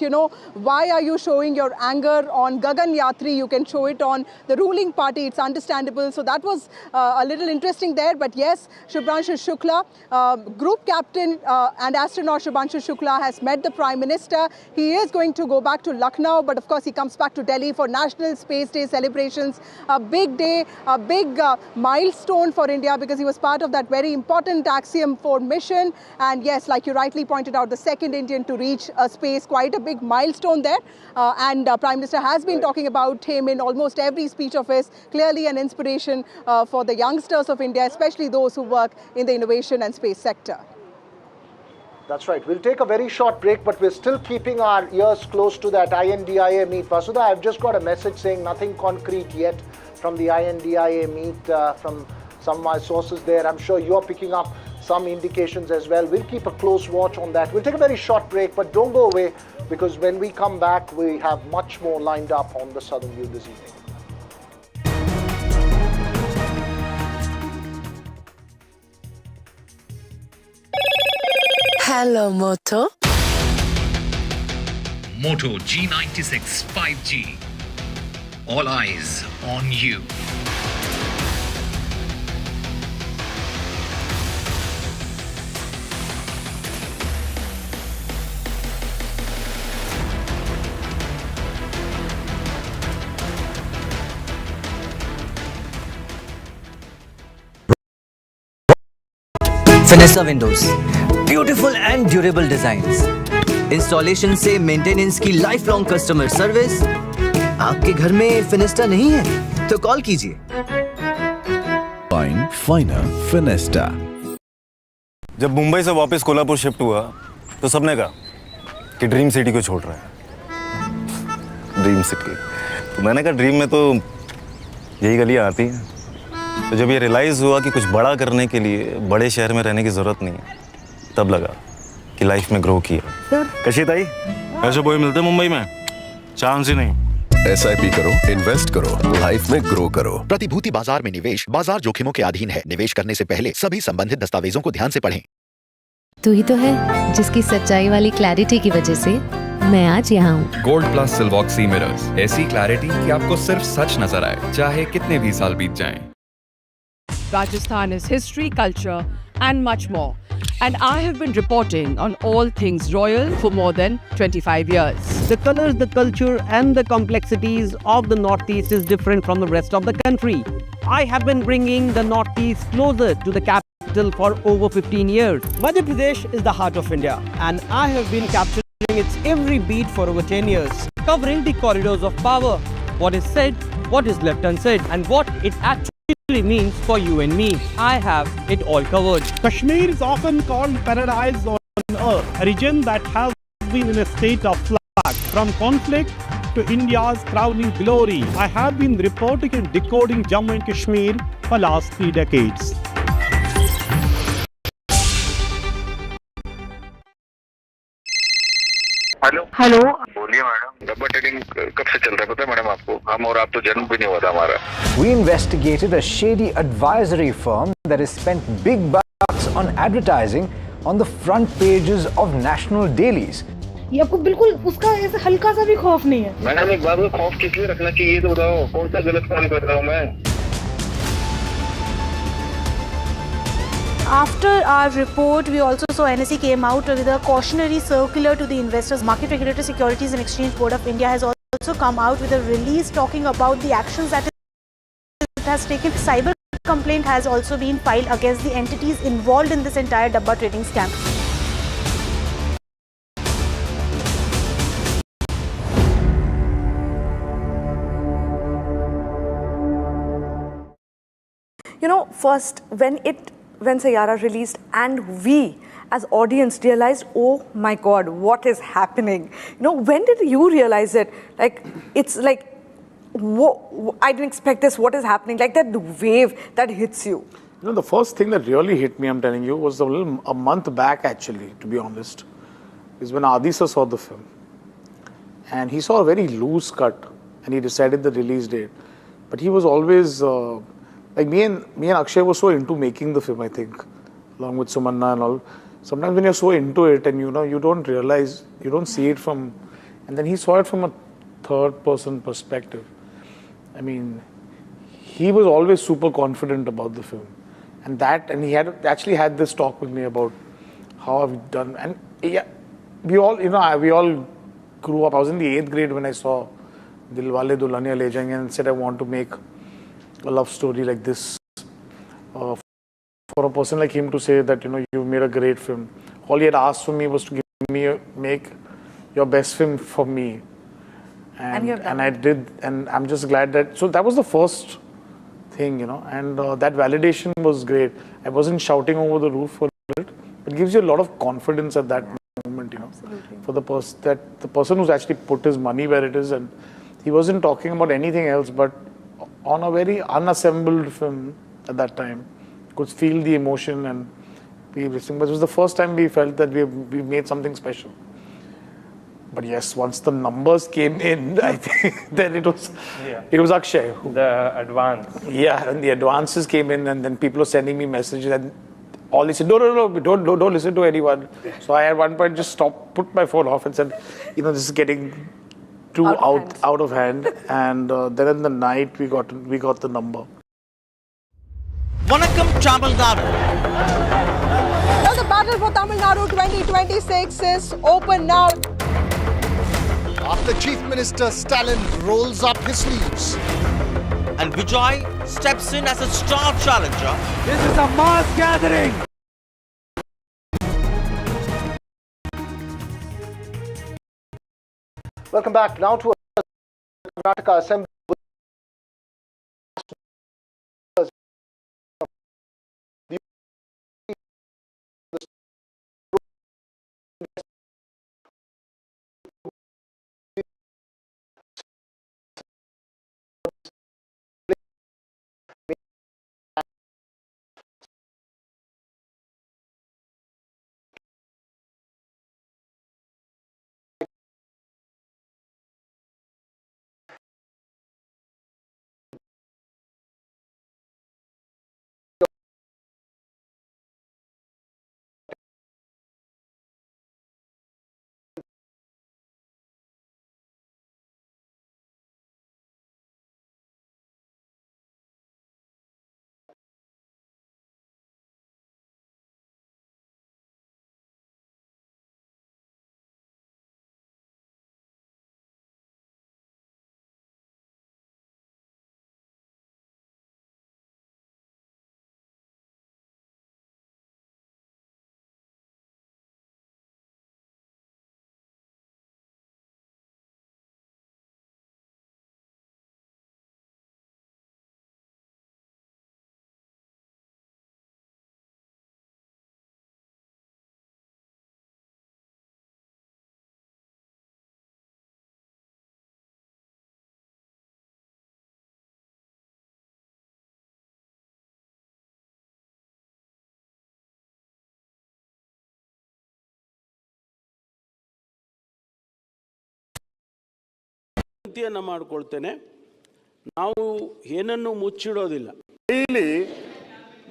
why are you showing your anger on Gagan Yatri? You can show it on the ruling party. It's understandable. So that was a little interesting there. But yes, Shubhanshu Shukla, Group Captain and astronaut Shubhanshu Shukla has met the Prime Minister. He is going to go back to Lucknow, but of course he comes back to Delhi for National Space Day celebrations. A big day, a big milestone for India because he was part of that very important Axiom 4 mission. And yes, like you rightly pointed out, the second Indian to reach space, quite a big milestone there. And Prime Minister has been talking about him in almost every speech of his. Clearly an inspiration for the youngsters of India, especially those who work in the innovation and space sector. That's right. We'll take a very short break, but we're still keeping our ears close to that INDIA meet. Vasudha, I've just got a message saying nothing concrete yet from the INDIA meet from some of my sources there. I'm sure you're picking up some indications as well. We'll keep a close watch on that. We'll take a very short break, but don't go away because when we come back, we have much more lined up on the Southern View this evening. Hello, Moto. Moto G96 5G. All eyes on you. Finessa windows, beautiful and durable designs. Installation से maintenance की life long customer service. आपके घर में फिनेस्टा नहीं है तो call कीजिए। Fine finer Fenesta. जब मुंबई से वापस कोल्हापुर शिफ्ट हुआ तो सबने कहा कि ड्रीम सिटी को छोड़ रहा है। ड्रीम सिटी तो मैंने कहा ड्रीम में तो यही गलियां आती हैं। तो जब ये रियलाइज़ हुआ कि कुछ बड़ा करने के लिए बड़े शहर में रहने की ज़रूरत नहीं है, तब लगा कि लाइफ में ग्रो किया। कशिता ही ऐसे बॉय मिलते मुंबई में, चांस ही नहीं। SIP करो, इन्वेस्ट करो, लाइफ में ग्रो करो। प्रतिभूति बाजार में निवेश बाजार जोखिमों के अधीन है। निवेश करने से पहले सभी संबंधित दस्तावेजों को ध्यान से पढ़ें। तू ही तो है जिसकी सच्चाई वाली क्लैरिटी की वजह से मैं आज यहाँ हूँ। गोल्ड प्लस सिल्वॉक्सी मिरर्स, ऐसी क्लैरिटी कि आपको सिर्फ सच नजर आए, चाहे कितने भी साल बीत जाएं। Rajasthan is history, culture, and much more. And I have been reporting on all things royal for more than 25 years. The colors, the culture, and the complexities of the Northeast is different from the rest of the country. I have been bringing the Northeast closer to the capital for over 15 years. Madhya Pradesh is the heart of India, and I have been capturing its every beat for over 10 years, covering the corridors of power, what is said, what is left unsaid, and what it actually means for you and me. I have it all covered. Kashmir is often called paradise on earth, a region that has been in a state of flux from conflict to India's crowning glory. I have been reporting and decoding Jammu and Kashmir for last 3 decades. Hello बोलिए madam, डब्बा telling कब से चल रहा है पता है madam आपको? हम और आप तो जन्म भी नहीं हुआ था हमारा। We investigated a shady advisory firm that has spent big bucks on advertising on the front pages of national dailies. ये आपको बिल्कुल उसका ऐसे हल्का सा भी खौफ नहीं है। मैडम एक बात को खौफ किस लिए रखना चाहिए तो बताओ, कौन सा गलत काम कर रहा हूँ मैं? After our report, we also saw NSE came out with a cautionary circular to the investors. Market Regulator Securities and Exchange Board of India has also come out with a release talking about the actions that it has taken. Cyber complaint has also been filed against the entities involved in this entire Dabba trading scam. You know, first when Sayara released and we as audience realized, oh my God, what is happening? You know, when did you realize it? Like, it's like, I didn't expect this, what is happening? Like that wave that hits you. You know, the first thing that really hit me, I'm telling you, was a month back actually, to be honest, is when Adisa saw the film. And he saw a very loose cut and he decided the release date. But he was always, like me and Akshay were so into making the film, I think, along with Sumanna and all. Sometimes when you're so into it and you know, you don't realize, you don't see it from, and then he saw it from a third person perspective. I mean, he was always super confident about the film. And he had actually had this talk with me about how I've done. And yeah, we all grew up. I was in the 8th grade when I saw Dilwale Dulhaniya Le Jayenge and said I want to make a love story like this. For a person like him to say that, you know, you've made a great film. All he had asked for me was to make your best film for me. And I did, and I'm just glad that, so that was the first thing, you know, and that validation was great. I wasn't shouting over the roof for it. It gives you a lot of confidence at that moment, you know. Absolutely. For the person who's actually put his money where it is, and he wasn't talking about anything else, but on a very unassembled film at that time, could feel the emotion and be listening. But it was the first time we felt that we made something special. But yes, once the numbers came in, I think then it was Akshay. The advance. Yeah, and the advances came in, and then people were sending me messages, and all he said, no, don't listen to anyone. So I at one point just put my phone off and said, this is getting too out of hand. And then in the night we got the number. Vanakkam Tamil Nadu. Well, the battle for Tamil Nadu 2026 is open now. After Chief Minister Stalin rolls up his sleeves. And Vijay steps in as a star challenger. This is a mass gathering. Welcome back. Now to Karnataka Assembly. ವಿನಂತಿಯನ್ನು ಮಾಡಿಕೊಳ್ತೇನೆ. ನಾವು ಏನನ್ನು ಮುಚ್ಚಿಡೋದಿಲ್ಲ. ಇಲ್ಲಿ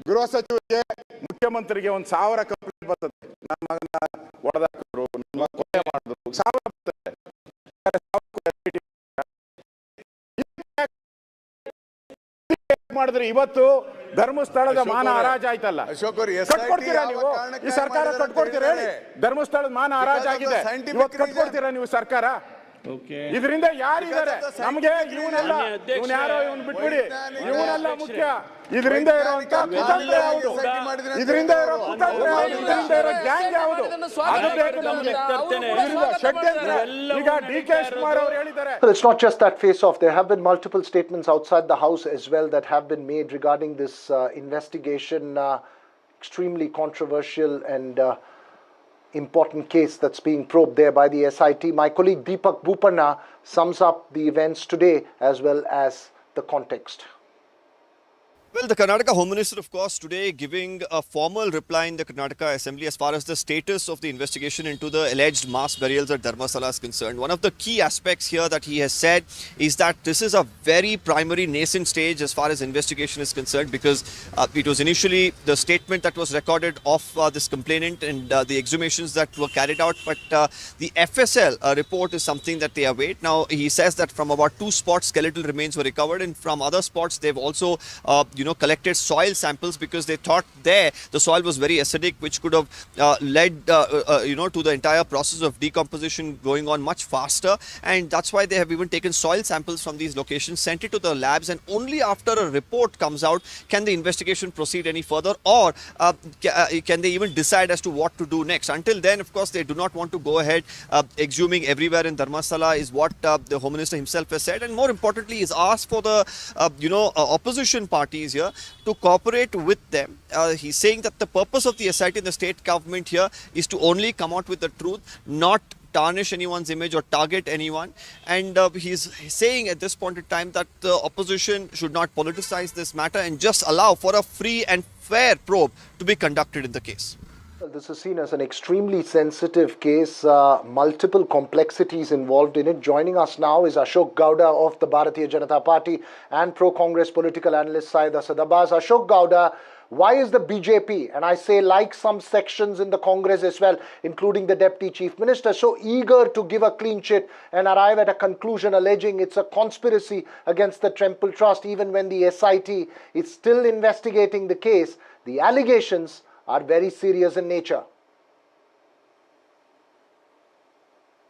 ಗೃಹ ಸಚಿವರಿಗೆ ಮುಖ್ಯಮಂತ್ರಿಗೆ 1000 complaint ಬರ್ತದೆ. ನನ್ನ ಮಗನ ಹೊಡೆದಾಕರು, ನನ್ನ ಕೊಲೆ ಮಾಡಿದ್ರು, 1000 ಬರ್ತದೆ. ಮಾಡಿದ್ರೆ ಇವತ್ತು ಧರ್ಮಸ್ಥಳದ ಮಾನ ಹರಾಜ್ ಆಯ್ತಲ್ಲ, ಕಟ್ಕೊಡ್ತೀರಾ ನೀವು? ಈ ಸರ್ಕಾರ ಕಟ್ಕೊಡ್ತೀರಾ ಹೇಳಿ? ಧರ್ಮಸ್ಥಳದ ಮಾನ ಹರಾಜ್ ಆಗಿದೆ, ಇವತ್ತು ಕಟ್ಕೊಡ್ತೀರಾ ನೀವು ಸರ್ಕಾರ? ಇದರಿಂದ ಯಾರಿದ್ದಾರೆ ನಮಗೆ? ಇವನೆಲ್ಲ ಯಾರೋ ಇವನ್ ಬಿಟ್ಬಿಡಿ, ಇವನೆಲ್ಲ ಮುಖ್ಯ. ಇದರಿಂದ ಇರುವಂತ ಕುತಂತ್ರ ಯಾವುದು? ಇದರಿಂದ ಇರೋ ಕುತಂತ್ರ ಯಾವುದು? ಇದರಿಂದ ಇರೋ ಗ್ಯಾಂಗ್ ಯಾವುದು? ಅದು ಬೇಕು ನಮಗೆ. ಷಡ್ಯಂತ್ರ ಈಗ DK Shimar ಅವರು ಹೇಳಿದ್ದಾರೆ. It's not just that face-off. There have been multiple statements outside the House as well that have been made regarding this investigation, extremely controversial and important case that's being probed there by the SIT. My colleague Deepak Bhupanna sums up the events today as well as the context. Well, the Karnataka Home Minister, of course, today giving a formal reply in the Karnataka Assembly as far as the status of the investigation into the alleged mass burials at Dharmasthala is concerned. One of the key aspects here that he has said is that this is a very primary nascent stage as far as investigation is concerned, because it was initially the statement that was recorded of this complainant and the exhumations that were carried out, but the FSL report is something that they await. Now, he says that from about 2 spots skeletal remains were recovered, and from other spots they've also collected soil samples because they thought there the soil was very acidic, which could have led to the entire process of decomposition going on much faster, and that's why they have even taken soil samples from these locations, sent it to the labs, and only after a report comes out can the investigation proceed any further, or can they even decide as to what to do next. Until then, of course, they do not want to go ahead exhuming everywhere in Dharmasthala is what the Home Minister himself has said, and more importantly is asked for the opposition parties here to cooperate with them. He's saying that the purpose of the SIT and the state government here is to only come out with the truth, not tarnish anyone's image or target anyone. And he's saying at this point in time that the opposition should not politicize this matter and just allow for a free and fair probe to be conducted in the case. This is seen as an extremely sensitive case, multiple complexities involved in it. Joining us now is Ashok Gowda of the Bharatiya Janata Party and pro-Congress political analyst Syed Asad Abbas. Ashok Gowda, why is the BJP, and I say like some sections in the Congress as well, including the Deputy Chief Minister, so eager to give a clean chit and arrive at a conclusion alleging it's a conspiracy against the Temple Trust, even when the SIT is still investigating the case? The allegations are very serious in nature.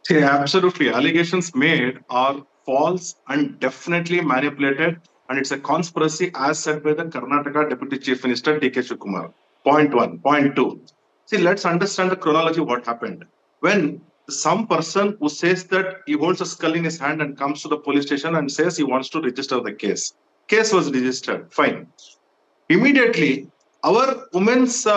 See, absolutely. Allegations made are false and definitely manipulated, and it's a conspiracy as said by the Karnataka Deputy Chief Minister D.K. Shivakumar. Point one. Point two. See, let's understand the chronology of what happened. When some person who says that he holds a skull in his hand and comes to the police station and says he wants to register the case. Case was registered. Fine. Immediately, our women's wing,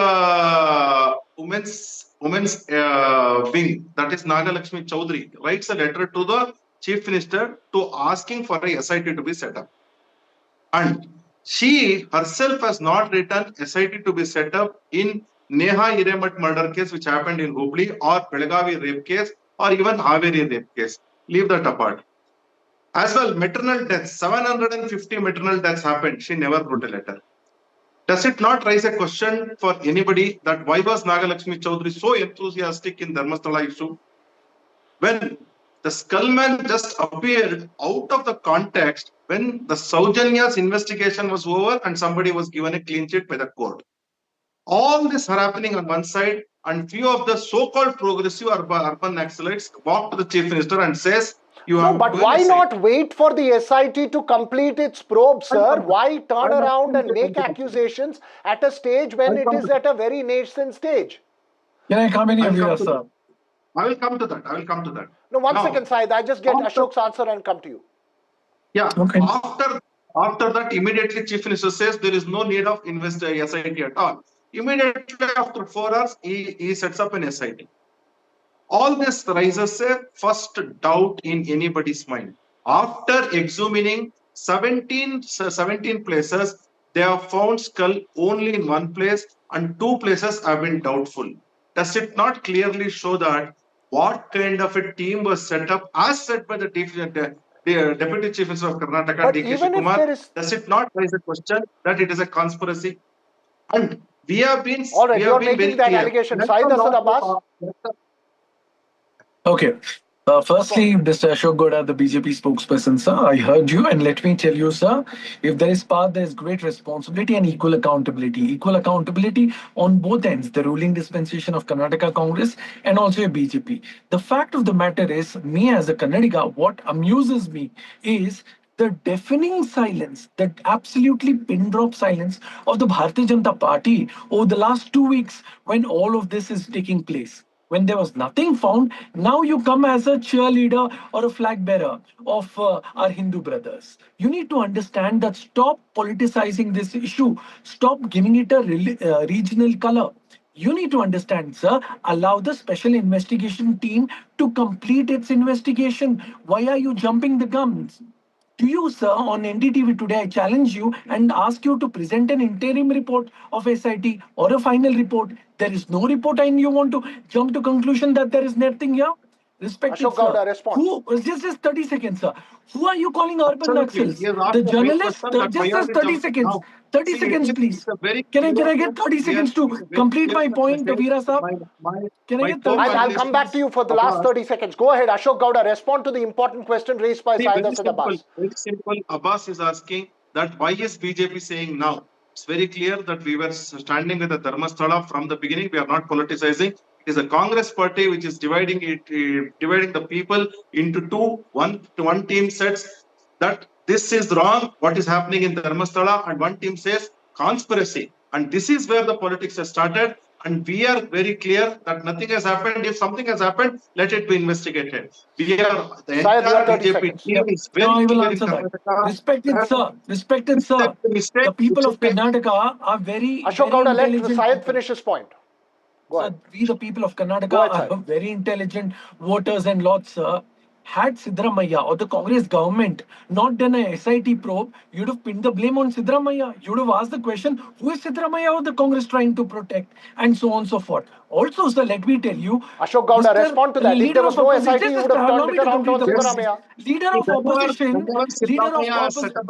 that is Nagalakshmi Chaudhary, writes a letter to the Chief Minister to asking for a SIT to be set up. And she herself has not written SIT to be set up in Neha Hiremat murder case, which happened in Hubli, or Belagavi rape case, or even Haveri rape case. Leave that apart. As well, maternal deaths, 750 maternal deaths happened. She never wrote a letter. Does it not raise a question for anybody that why was Nagalakshmi Chaudhary so enthusiastic in Dharmasthala issue? When the skullman just appeared out of the context when the Saujanya's investigation was over and somebody was given a clean chit by the court. All this are happening on one side, and few of the so-called progressive urban Naxalites walk to the Chief Minister and says, but why not wait for the SIT to complete its probe, sir? Why turn around and make accusations at a stage when it is at a very nascent stage? Can I come in here, sir? I will come to that. No, one second, Syed. I just get Ashok's answer and come to you. Yeah. Okay. After that, immediately Chief Minister says there is no need of SIT at all. Immediately after 4 hours, he sets up an SIT. All this raises a first doubt in anybody's mind. After examining 17 places, they have found skull only in one place, and 2 places have been doubtful. Does it not clearly show that what kind of a team was set up, as said by the Deputy Chief Minister of Karnataka, D.K. Shivakumar? Does it not raise a question that it is a conspiracy? And we have been you're making that allegation. Syed Asad Abbas. Okay. Firstly, Mr. Ashok Gowda, the BJP spokesperson, sir, I heard you, and let me tell you, sir, if there is power, there is great responsibility and equal accountability. Equal accountability on both ends, the ruling dispensation of Karnataka Congress and also a BJP. The fact of the matter is, me as a Kannadiga, what amuses me is the deafening silence, that absolutely pin drop silence of the Bharatiya Janata Party over the last 2 weeks when all of this is taking place. When there was nothing found, now you come as a cheerleader or a flag bearer of our Hindu brothers. You need to understand that stop politicizing this issue. Stop giving it a regional color. You need to understand, sir, allow the special investigation team to complete its investigation. Why are you jumping the guns? To you, sir, on NDTV today, I challenge you and ask you to present an interim report of SIT or a final report. There is no report and you want to jump to conclusion that there is nothing here? Respected, Ashok Gowda, respond. Just 30 seconds, sir. Who are you calling urban Naxals? The journalist? Just 30 seconds. 30 seconds, please. Can I get 30 seconds to complete my point, Veera Saab? Can I get 30 seconds? I'll come back to you for the last 30 seconds. Go ahead, Ashok Gowda. Respond to the important question raised by Syed Asad Abbas. Very simple. Abbas is asking that why is BJP saying now? It's very clear that we were standing with the Dharmasthala from the beginning. We are not politicizing. It is a Congress party which is dividing the people into two. One team says that this is wrong, what is happening in Dharmasthala, and one team says conspiracy. And this is where the politics has started. And we are very clear that nothing has happened. If something has happened, let it be investigated. We are the entire BJP team is very I will answer that. Respected sir. The people of Karnataka are very Ashok Gowda, let Syed finish his point. Go ahead. We, the people of Karnataka, are very intelligent voters and lots, sir. had Siddaramaiah or the Congress government not done a SIT probe, you'd have pinned the blame on Siddaramaiah. You'd have asked the question, who is Siddaramaiah or the Congress trying to protect? And so on and so forth. Also, sir, let me tell you, Ashok Gowda, respond to that. If there was no SIT, you would have turned it around on Siddaramaiah. Leader of opposition,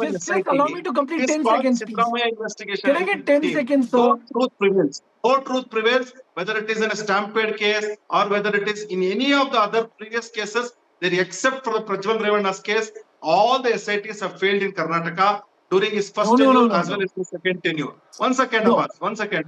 just allow me to complete 10 seconds, please. Can I get 10 seconds, sir? No truth prevails. No truth prevails, whether it is in a stampede case or whether it is in any of the other previous cases, except for the Prajwal Revanna's case, all the SITs have failed in Karnataka during his first tenure as well as his second tenure. One second.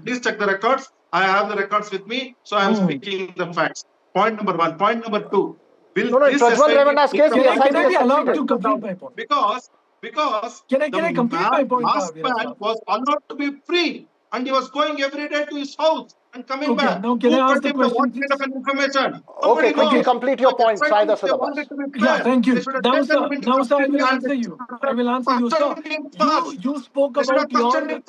Please check the records. I have the records with me, so I am speaking the facts. Point number one. Point number two. Prajwal Revanna's case, can I be allowed to complete my point? Because can I complete my point? Masked man was allowed to be free, and he was going every day to his house and coming back. Now can I ask the question? What kind of an information? Okay, quickly complete your point, Saida Sadabas. Yeah, thank you. Now, sir, I will answer you. Sir. You spoke about your...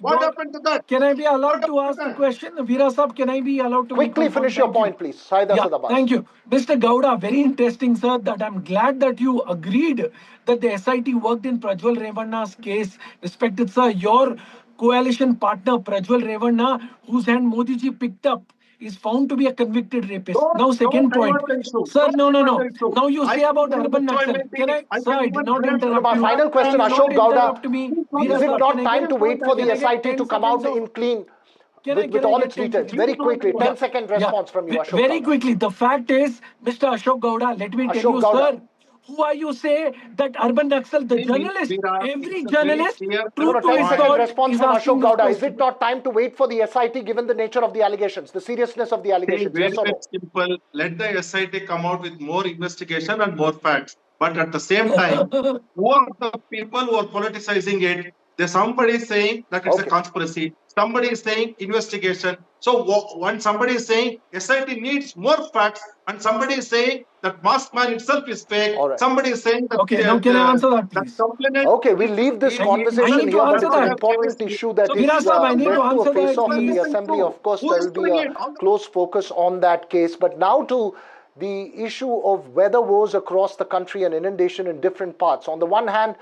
What happened to that? Can I be allowed to ask the question? Veera Sahab, can I be allowed to... Quickly finish your point, please. Saida Sadabas. Thank you. Mr. Gowda, very interesting, sir, that I'm glad that you agreed that the SIT worked in Prajwal Revanna's case. Respected, sir, your coalition partner, Prajwal Revanna, whose hand Modi ji picked up, is found to be a convicted rapist. Now, second point. Sir, no. Now you say about urban Naxal. Can I? Sir, I did not interrupt My you. final question, Ashok Gowda. Is it not Can I time get- to wait for the can I get SIT 10 to come out seconds in clean Can with I all get its 10 details? seconds? Very quickly, 10-second response from you, Ashok Very Gowda. quickly, the fact is, Mr. Ashok Gowda, let me tell Ashok you, Gowda. sir, who are you say that urban Naxal, the journalist, every journalist, true to 10-second his thought, response is from asking Ashok this Gowda. Is question. it not time to wait for the SIT given the nature of the allegations, the seriousness of the allegations? Very Yes or no? simple. Let the SIT come out with more investigation and more facts. But at the same time, who are the people who are politicizing it? There's somebody saying that it's a conspiracy. Somebody is saying investigation. So when somebody is saying SIT needs more facts, and somebody is saying that masked man itself is fake. Somebody is saying that. Okay, now can I answer that, please? Okay, we'll leave this conversation here, but it's an important issue that is Veera Sahab, I need led to to a answer that, face-off in the please. Assembly. Of course, there will be a close focus on that case. But now to the issue of weather woes across the country and inundation in different parts. On the one hand,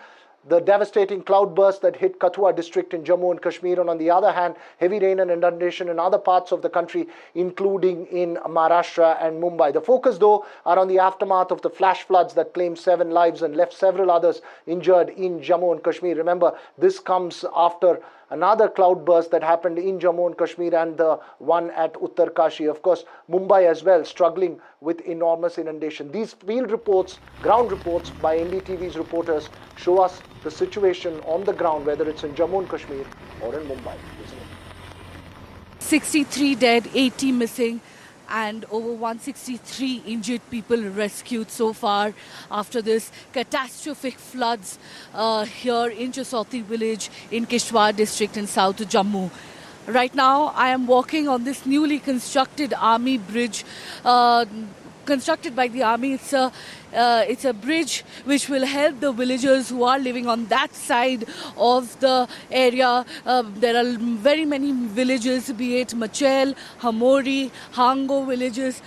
the devastating cloudburst that hit Kathua district in Jammu and Kashmir, and on the other hand, heavy rain and inundation in other parts of the country, including in Maharashtra and Mumbai. The focus, though, are on the aftermath of the flash floods that claimed 7 lives and left several others injured in Jammu and Kashmir. Remember, this comes after another cloudburst that happened in Jammu and Kashmir and the one at Uttarkashi. Of course, Mumbai as well, struggling with enormous inundation. These field reports, ground reports by NDTV's reporters show us the situation on the ground, whether it's in Jammu and Kashmir or in Mumbai. 63 dead, 80 missing, and over 163 injured people rescued so far after this catastrophic floods here in Chasauti village in Kishwar district in South Jammu. Right now, I am walking on this newly constructed army bridge, constructed by the army. It's a bridge which will help the villagers who are living on that side of the area. There are very many villages, be it Machel, Hamori, Hango villages.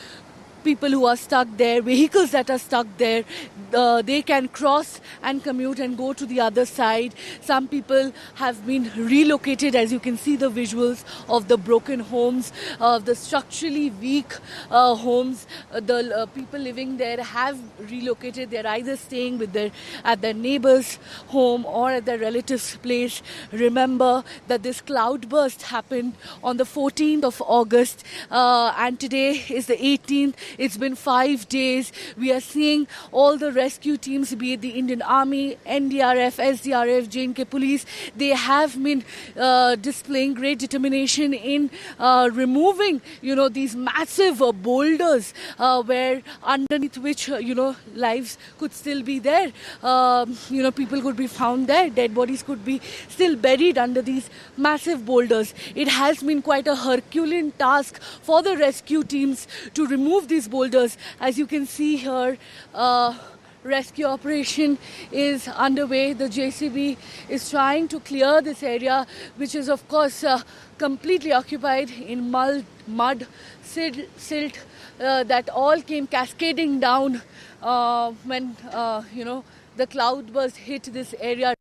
People who are stuck there, vehicles that are stuck there, they can cross and commute and go to the other side. Some people have been relocated, as you can see the visuals of the broken homes, the structurally weak homes. The people living there have relocated. They're either staying with at their neighbor's home or at their relative's place. Remember that this cloudburst happened on the 14th of August, and today is the 18th. It's been 5 days. We are seeing all the rescue teams, be it the Indian Army, NDRF, SDRF, JNK Police, they have been displaying great determination in removing, these massive boulders where underneath which, lives could still be there. People could be found there. Dead bodies could be still buried under these massive boulders. It has been quite a Herculean task for the rescue teams to remove these boulders. As you can see here, rescue operation is underway. The JCB is trying to clear this area, which is of course completely occupied in mud, silt that all came cascading down when the cloudburst hit this area.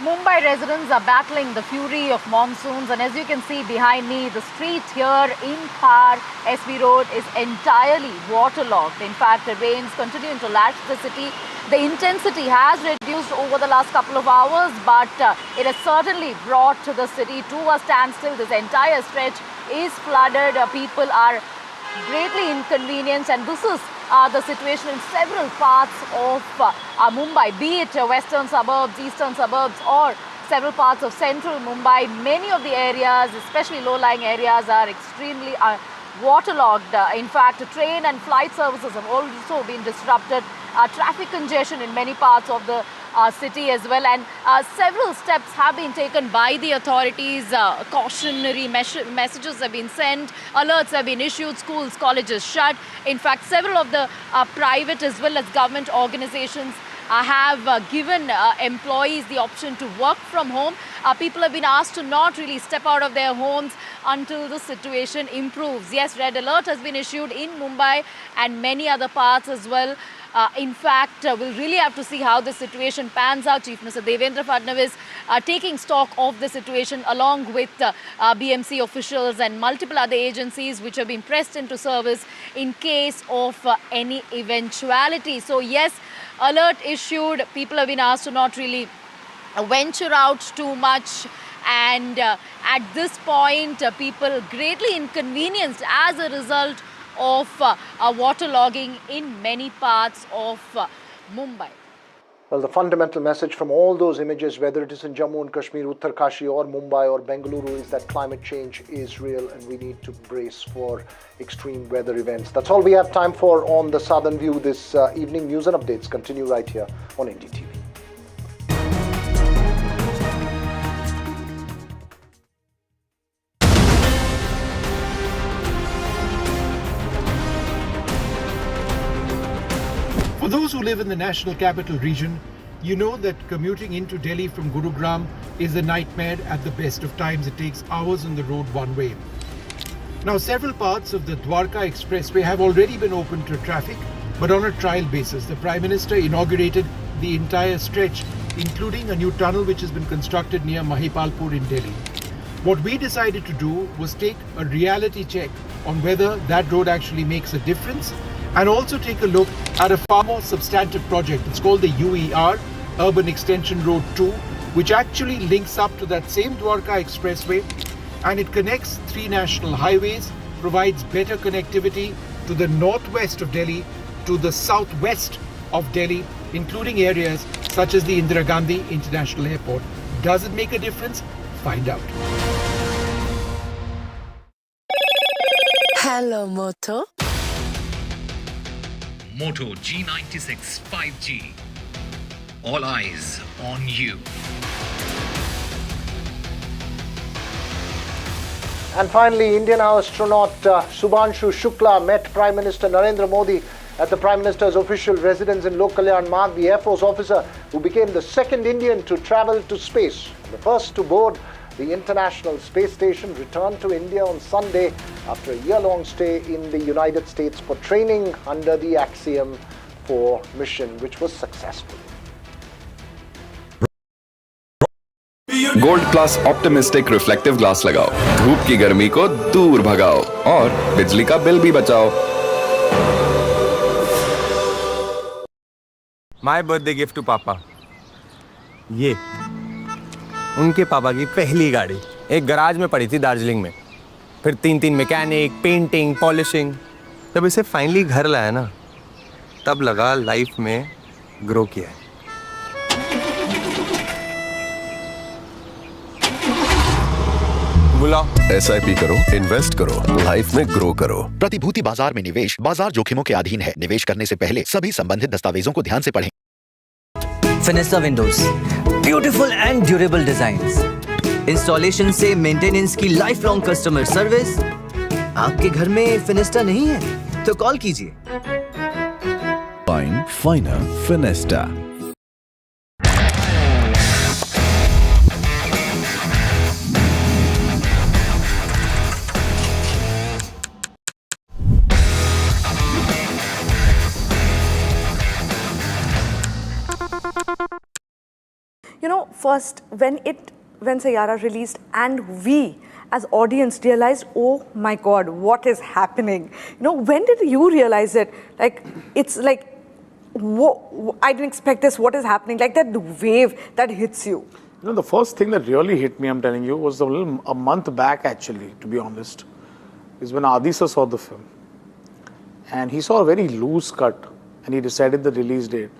Mumbai residents are battling the fury of monsoons, and as you can see behind me, the street here in Par, SB Road, is entirely waterlogged. In fact, the rains continuing to lash the city. The intensity has reduced over the last couple of hours, but it has certainly brought the city to a standstill. This entire stretch is flooded. People are greatly inconvenienced, and this is the situation in several parts of Mumbai, be it western suburbs, eastern suburbs, or several parts of central Mumbai. Many of the areas, especially low-lying areas, are extremely waterlogged. In fact, train and flight services have also been disrupted. Traffic congestion in many parts of the city as well, and several steps have been taken by the authorities. Cautionary messages have been sent, alerts have been issued, schools, colleges shut. In fact, several of the private as well as government organizations have given employees the option to work from home. People have been asked to not really step out of their homes until the situation improves. Yes, red alert has been issued in Mumbai and many other parts as well. In fact, we'll really have to see how the situation pans out. Chief Minister Devendra Fadnavis taking stock of the situation along with BMC officials and multiple other agencies which have been pressed into service in case of any eventuality. So yes, alert issued. People have been asked to not really venture out too much. And at this point, people greatly inconvenienced as a result of waterlogging in many parts of Mumbai. Well, the fundamental message from all those images, whether it is in Jammu and Kashmir, Uttarkashi or Mumbai or Bengaluru, is that climate change is real and we need to brace for extreme weather events. That's all we have time for on The Southern View this evening. News and updates continue right here on NDTV. For those who live in the National Capital Region, you know that commuting into Delhi from Gurugram is a nightmare at the best of times. It takes hours on the road one way. Now, several parts of the Dwarka Expressway have already been opened to traffic, but on a trial basis. The Prime Minister inaugurated the entire stretch, including a new tunnel which has been constructed near Mahipalpur in Delhi. What we decided to do was take a reality check on whether that road actually makes a difference, and also take a look at a far more substantive project. It's called the UER, Urban Extension Road 2, which actually links up to that same Dwarka Expressway, and it connects 3 national highways, provides better connectivity to the northwest of Delhi, to the southwest of Delhi, including areas such as the Indira Gandhi International Airport. Does it make a difference? Find out. Hello, Moto. Moto G96 5G. All eyes on you. And finally, Indian astronaut Subhanshu Shukla met Prime Minister Narendra Modi at the Prime Minister's official residence in Lok Kalyan Marg. The Air Force officer who became the second Indian to travel to space, the first to board the International Space Station, returned to India on Sunday after a year-long stay in the United States for training under the Axiom 4 mission, which was successful. Gold plus optimistic reflective glass लगाओ, धूप की गर्मी को दूर भगाओ और बिजली का बिल भी बचाओ। माय बर्थडे गिफ्ट टू पापा, ये उनके पापा की पहली गाड़ी एक गराज में पड़ी थी दार्जिलिंग में, फिर 3 मैकेनिक, पेंटिंग, पॉलिशिंग। जब इसे फाइनली घर लाया ना, तब लगा लाइफ में ग्रो किया है। SIP करो, इन्वेस्ट करो, लाइफ में ग्रो करो। प्रतिभूति बाजार में निवेश बाजार जोखिमों के अधीन है। निवेश करने से पहले सभी संबंधित दस्तावेजों को ध्यान से पढ़ें। Fenesta windows, beautiful and durable designs, installation से मेंटेनेंस की लाइफ लॉन्ग कस्टमर सर्विस। आपके घर में फिनिस्टा नहीं है तो कॉल कीजिए। fine, finer, Finesta. You know, first when Sayara released and we as audience realized, oh my God, what is happening? You know, when did you realize it? Like, it's like, I didn't expect this, what is happening? Like that wave that hits you. You know, the first thing that really hit me, I'm telling you, was a month back actually, to be honest, is when Adisa saw the film. And he saw a very loose cut and he decided the release date.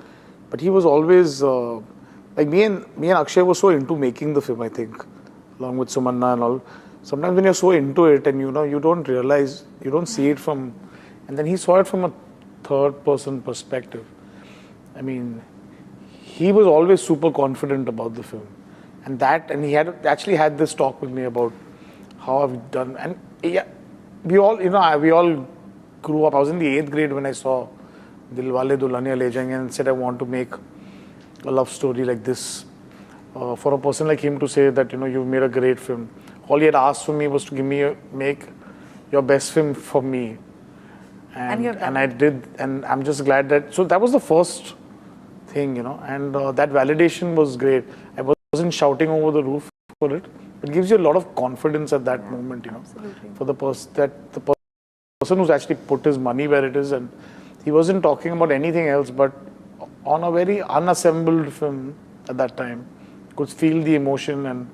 But he was always, like me and Akshay were so into making the film, I think, along with Sumanna and all. Sometimes when you're so into it and you don't realize, you don't see it from, and then he saw it from a third person perspective. I mean, he was always super confident about the film. And he had actually had this talk with me about how I've done. And yeah, we all grew up. I was in the 8th grade when I saw Dilwale Dulhaniya Le Jayenge and said I want to make a love story like this. For a person like him to say that, you've made a great film. All he had asked for me was to make your best film for me. And I did, and I'm just glad so that was the first thing, and that validation was great. I wasn't shouting over the roof for it. It gives you a lot of confidence at that moment, Absolutely. for the person who's actually put his money where it is, and he wasn't talking about anything else, but on a very unassembled film at that time, could feel the emotion and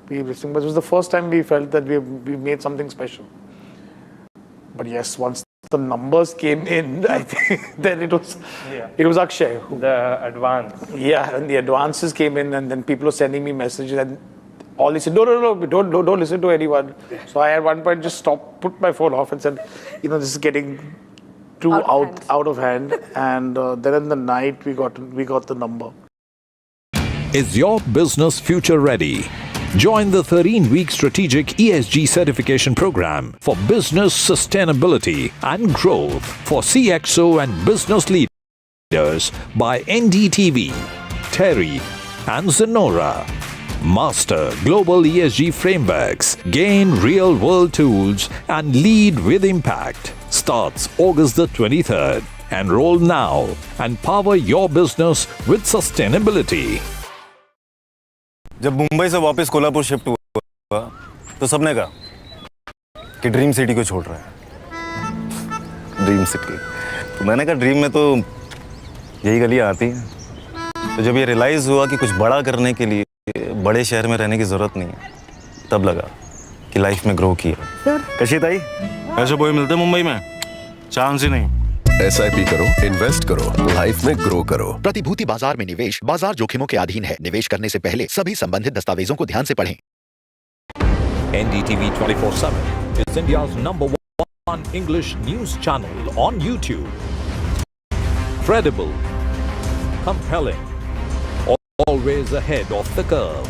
be listening. But it was the first time we felt that we made something special. But yes, once the numbers came in, I think then it was Akshay. The advance. Yeah, and the advances came in, and then people were sending me messages, and all they said, no, don't listen to anyone. So I at one point just put my phone off and said, this is getting too out of hand. And then in the night we got the number. Is your business future ready? Join the 13-week strategic ESG certification program for business sustainability and growth for CXO and business leaders by NDTV, Terry and Zenora. Master global ESG frameworks, gain real-world tools and lead with impact. Starts August the 23rd. Enroll now and power your business with sustainability. जब मुंबई से वापस Kolhapur shift हुआ तो सबने कहा कि dream city को छोड़ रहा है। Dream city. तो मैंने कहा ड्रीम में तो यही गलियां आती हैं। तो जब ये रियलाइज हुआ कि कुछ बड़ा करने के लिए बड़े शहर में रहने की जरूरत नहीं है, तब लगा कि लाइफ में ग्रो किया। कशी ताई, ऐसे बॉय मिलते मुंबई में? चांस ही नहीं। SIP करो, इन्वेस्ट करो, लाइफ में ग्रो करो। प्रतिभूति बाजार में निवेश बाजार जोखिमों के अधीन है। निवेश करने से पहले सभी संबंधित दस्तावेजों को ध्यान से पढ़ें। NDTV 24/7 is India's #1 English news channel on YouTube. Credible, compelling, always ahead of the curve.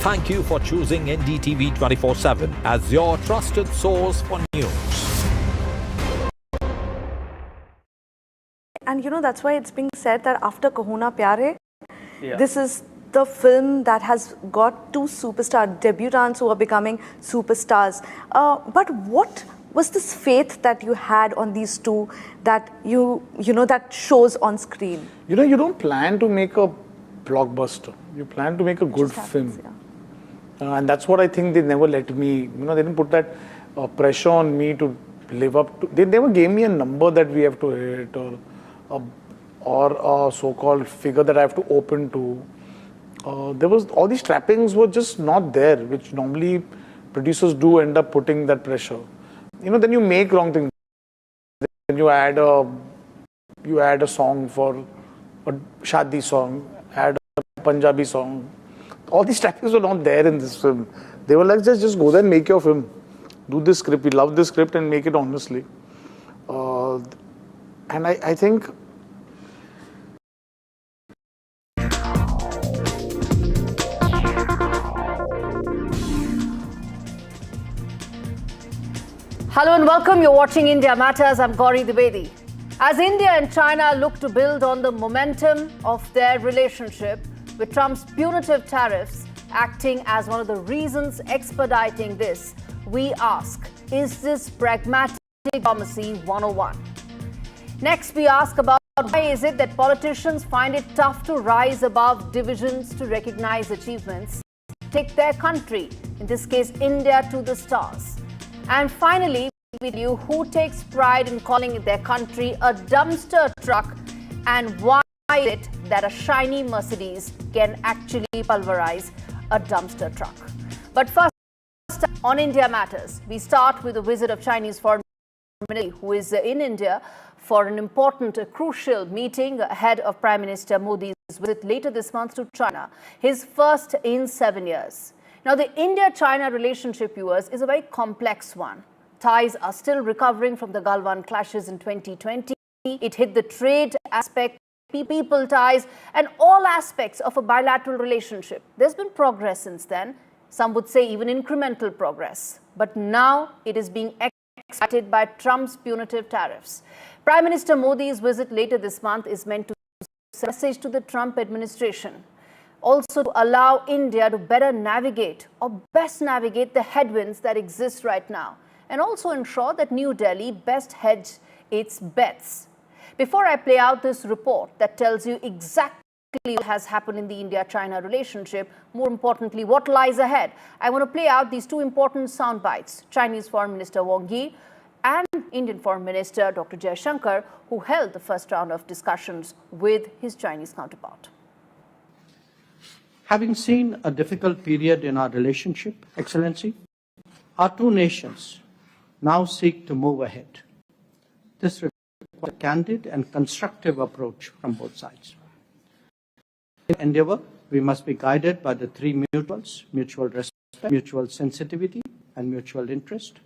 Thank you for choosing NDTV 24/7 as your trusted source for news. And that's why it's being said that after Kahuna Pyare, this is the film that has got 2 superstar debutants who are becoming superstars. But what was this faith that you had on these two that that shows on screen? You don't plan to make a blockbuster. You plan to make a good film. And that's what I think they never let me, they didn't put that pressure on me to live up to. They never gave me a number that we have to hit or a so-called figure that I have to open to. There was all these trappings were just not there, which normally producers do end up putting that pressure. Then you make wrong things. Then you add a song for a shadi song, add a Punjabi song. All these trappings were not there in this film. They were like, just go there and make your film. Do this script. We love this script and make it honestly. And I think Hello and welcome. You're watching India Matters. I'm Gauri Dwivedi. As India and China look to build on the momentum of their relationship, with Trump's punitive tariffs acting as one of the reasons expediting this, we ask, is this pragmatic diplomacy 101? Next, we ask about why is it that politicians find it tough to rise above divisions to recognize achievements, take their country, in this case India, to the stars. And finally, with you, who takes pride in calling their country a dumpster truck, and why is it that a shiny Mercedes can actually pulverize a dumpster truck? But first, on India Matters, we start with a visit of Chinese Foreign Minister who is in India for an important, crucial meeting ahead of Prime Minister Modi's visit later this month to China, his first in 7 years. Now, the India-China relationship, viewers, is a very complex one. Ties are still recovering from the Galwan clashes in 2020. It hit the trade aspect, people ties, and all aspects of a bilateral relationship. There's been progress since then. Some would say even incremental progress. But now it is being expedited by Trump's punitive tariffs. Prime Minister Modi's visit later this month is meant to send a message to the Trump administration, also to allow India to better navigate or best navigate the headwinds that exist right now, and also ensure that New Delhi best hedges its bets. Before I play out this report that tells you exactly what has happened in the India-China relationship, more importantly, what lies ahead, I want to play out these two important sound bites. Chinese Foreign Minister Wang Yi and Indian Foreign Minister Dr. Jaishankar, who held the first round of discussions with his Chinese counterpart. Having seen a difficult period in our relationship, Excellency, our two nations now seek to move ahead. This requires a candid and constructive approach from both sides. In endeavor, we must be guided by the three mutuals: mutual respect, mutual sensitivity, and mutual interest.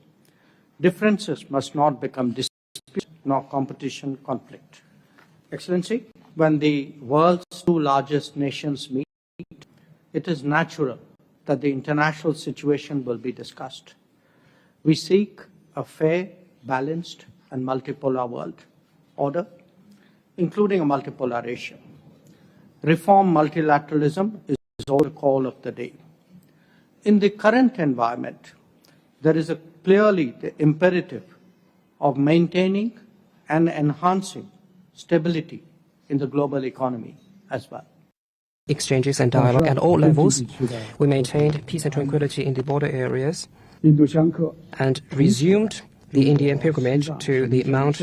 Differences must not become disputes nor competition conflict. Excellency, when the world's two largest nations meet, it is natural that the international situation will be discussed. We seek a fair, balanced, and multipolar world order, including a multipolar Asia. Reform multilateralism is also the call of the day. In the current environment, there is clearly the imperative of maintaining and enhancing stability in the global economy as well. Exchanges and dialogue at all levels. We maintained peace and tranquility in the border areas and resumed the Indian pilgrimage to the Mount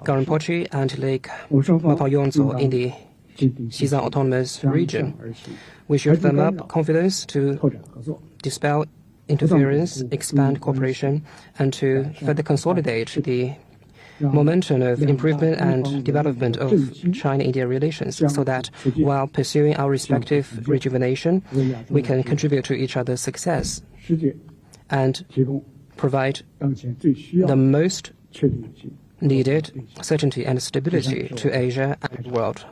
Garampochi and Lake Mapayonzo in the Xizang Autonomous Region. We should firm up confidence to dispel interference, expand cooperation, and to further consolidate the momentum of improvement and development of China-India relations, so that while pursuing our respective rejuvenation, we can contribute to each other's success and provide the most needed certainty and stability to Asia and the world.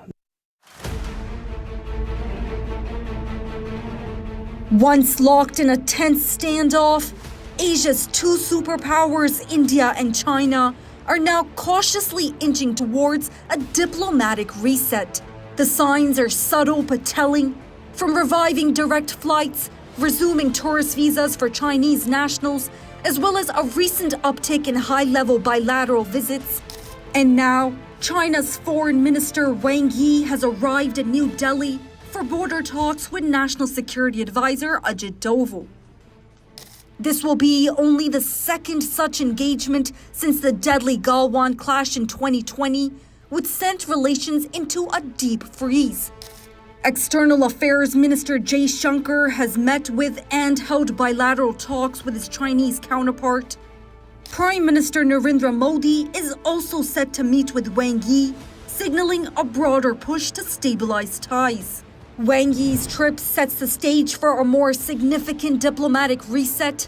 Once locked in a tense standoff, Asia's two superpowers, India and China, are now cautiously inching towards a diplomatic reset. The signs are subtle but telling, from reviving direct flights, resuming tourist visas for Chinese nationals, as well as a recent uptick in high-level bilateral visits. And now, China's Foreign Minister Wang Yi has arrived in New Delhi for border talks with National Security Advisor Ajit Doval. This will be only the second such engagement since the deadly Galwan clash in 2020, which sent relations into a deep freeze. External Affairs Minister Jaishankar has met with and held bilateral talks with his Chinese counterpart. Prime Minister Narendra Modi is also set to meet with Wang Yi, signaling a broader push to stabilize ties. Wang Yi's trip sets the stage for a more significant diplomatic reset.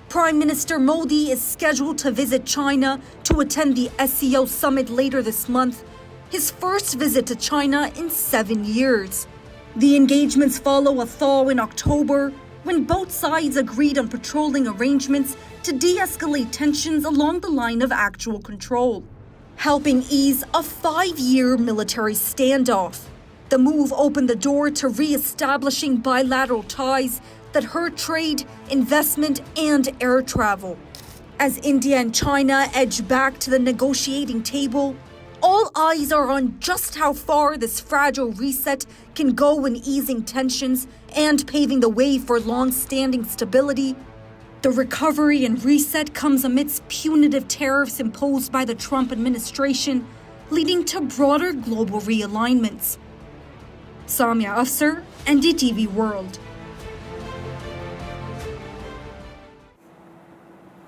Prime Minister Modi is scheduled to visit China to attend the SCO summit later this month, his first visit to China in 7 years. The engagements follow a thaw in October, when both sides agreed on patrolling arrangements to de-escalate tensions along the line of actual control. helping ease a 5-year military standoff. The move opened the door to re-establishing bilateral ties that hurt trade, investment, and air travel. As India and China edge back to the negotiating table, all eyes are on just how far this fragile reset can go in easing tensions and paving the way for long-standing stability. The recovery and reset comes amidst punitive tariffs imposed by the Trump administration, leading to broader global realignments. Samia Afsar, NDTV World.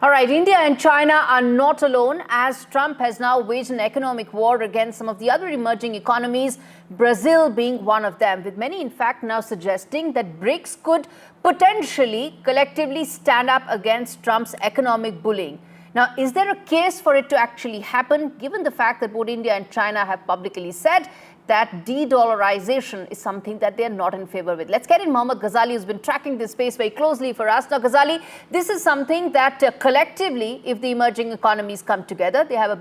All right, India and China are not alone, as Trump has now waged an economic war against some of the other emerging economies, Brazil being one of them, with many in fact now suggesting that BRICS could potentially collectively stand up against Trump's economic bullying. Now, is there a case for it to actually happen, given the fact that both India and China have publicly said that de-dollarization is something that they are not in favor with? Let's get in Mohammad Ghazali, who's been tracking this space very closely for us. Now, Ghazali, this is something that collectively, if the emerging economies come together, they have a better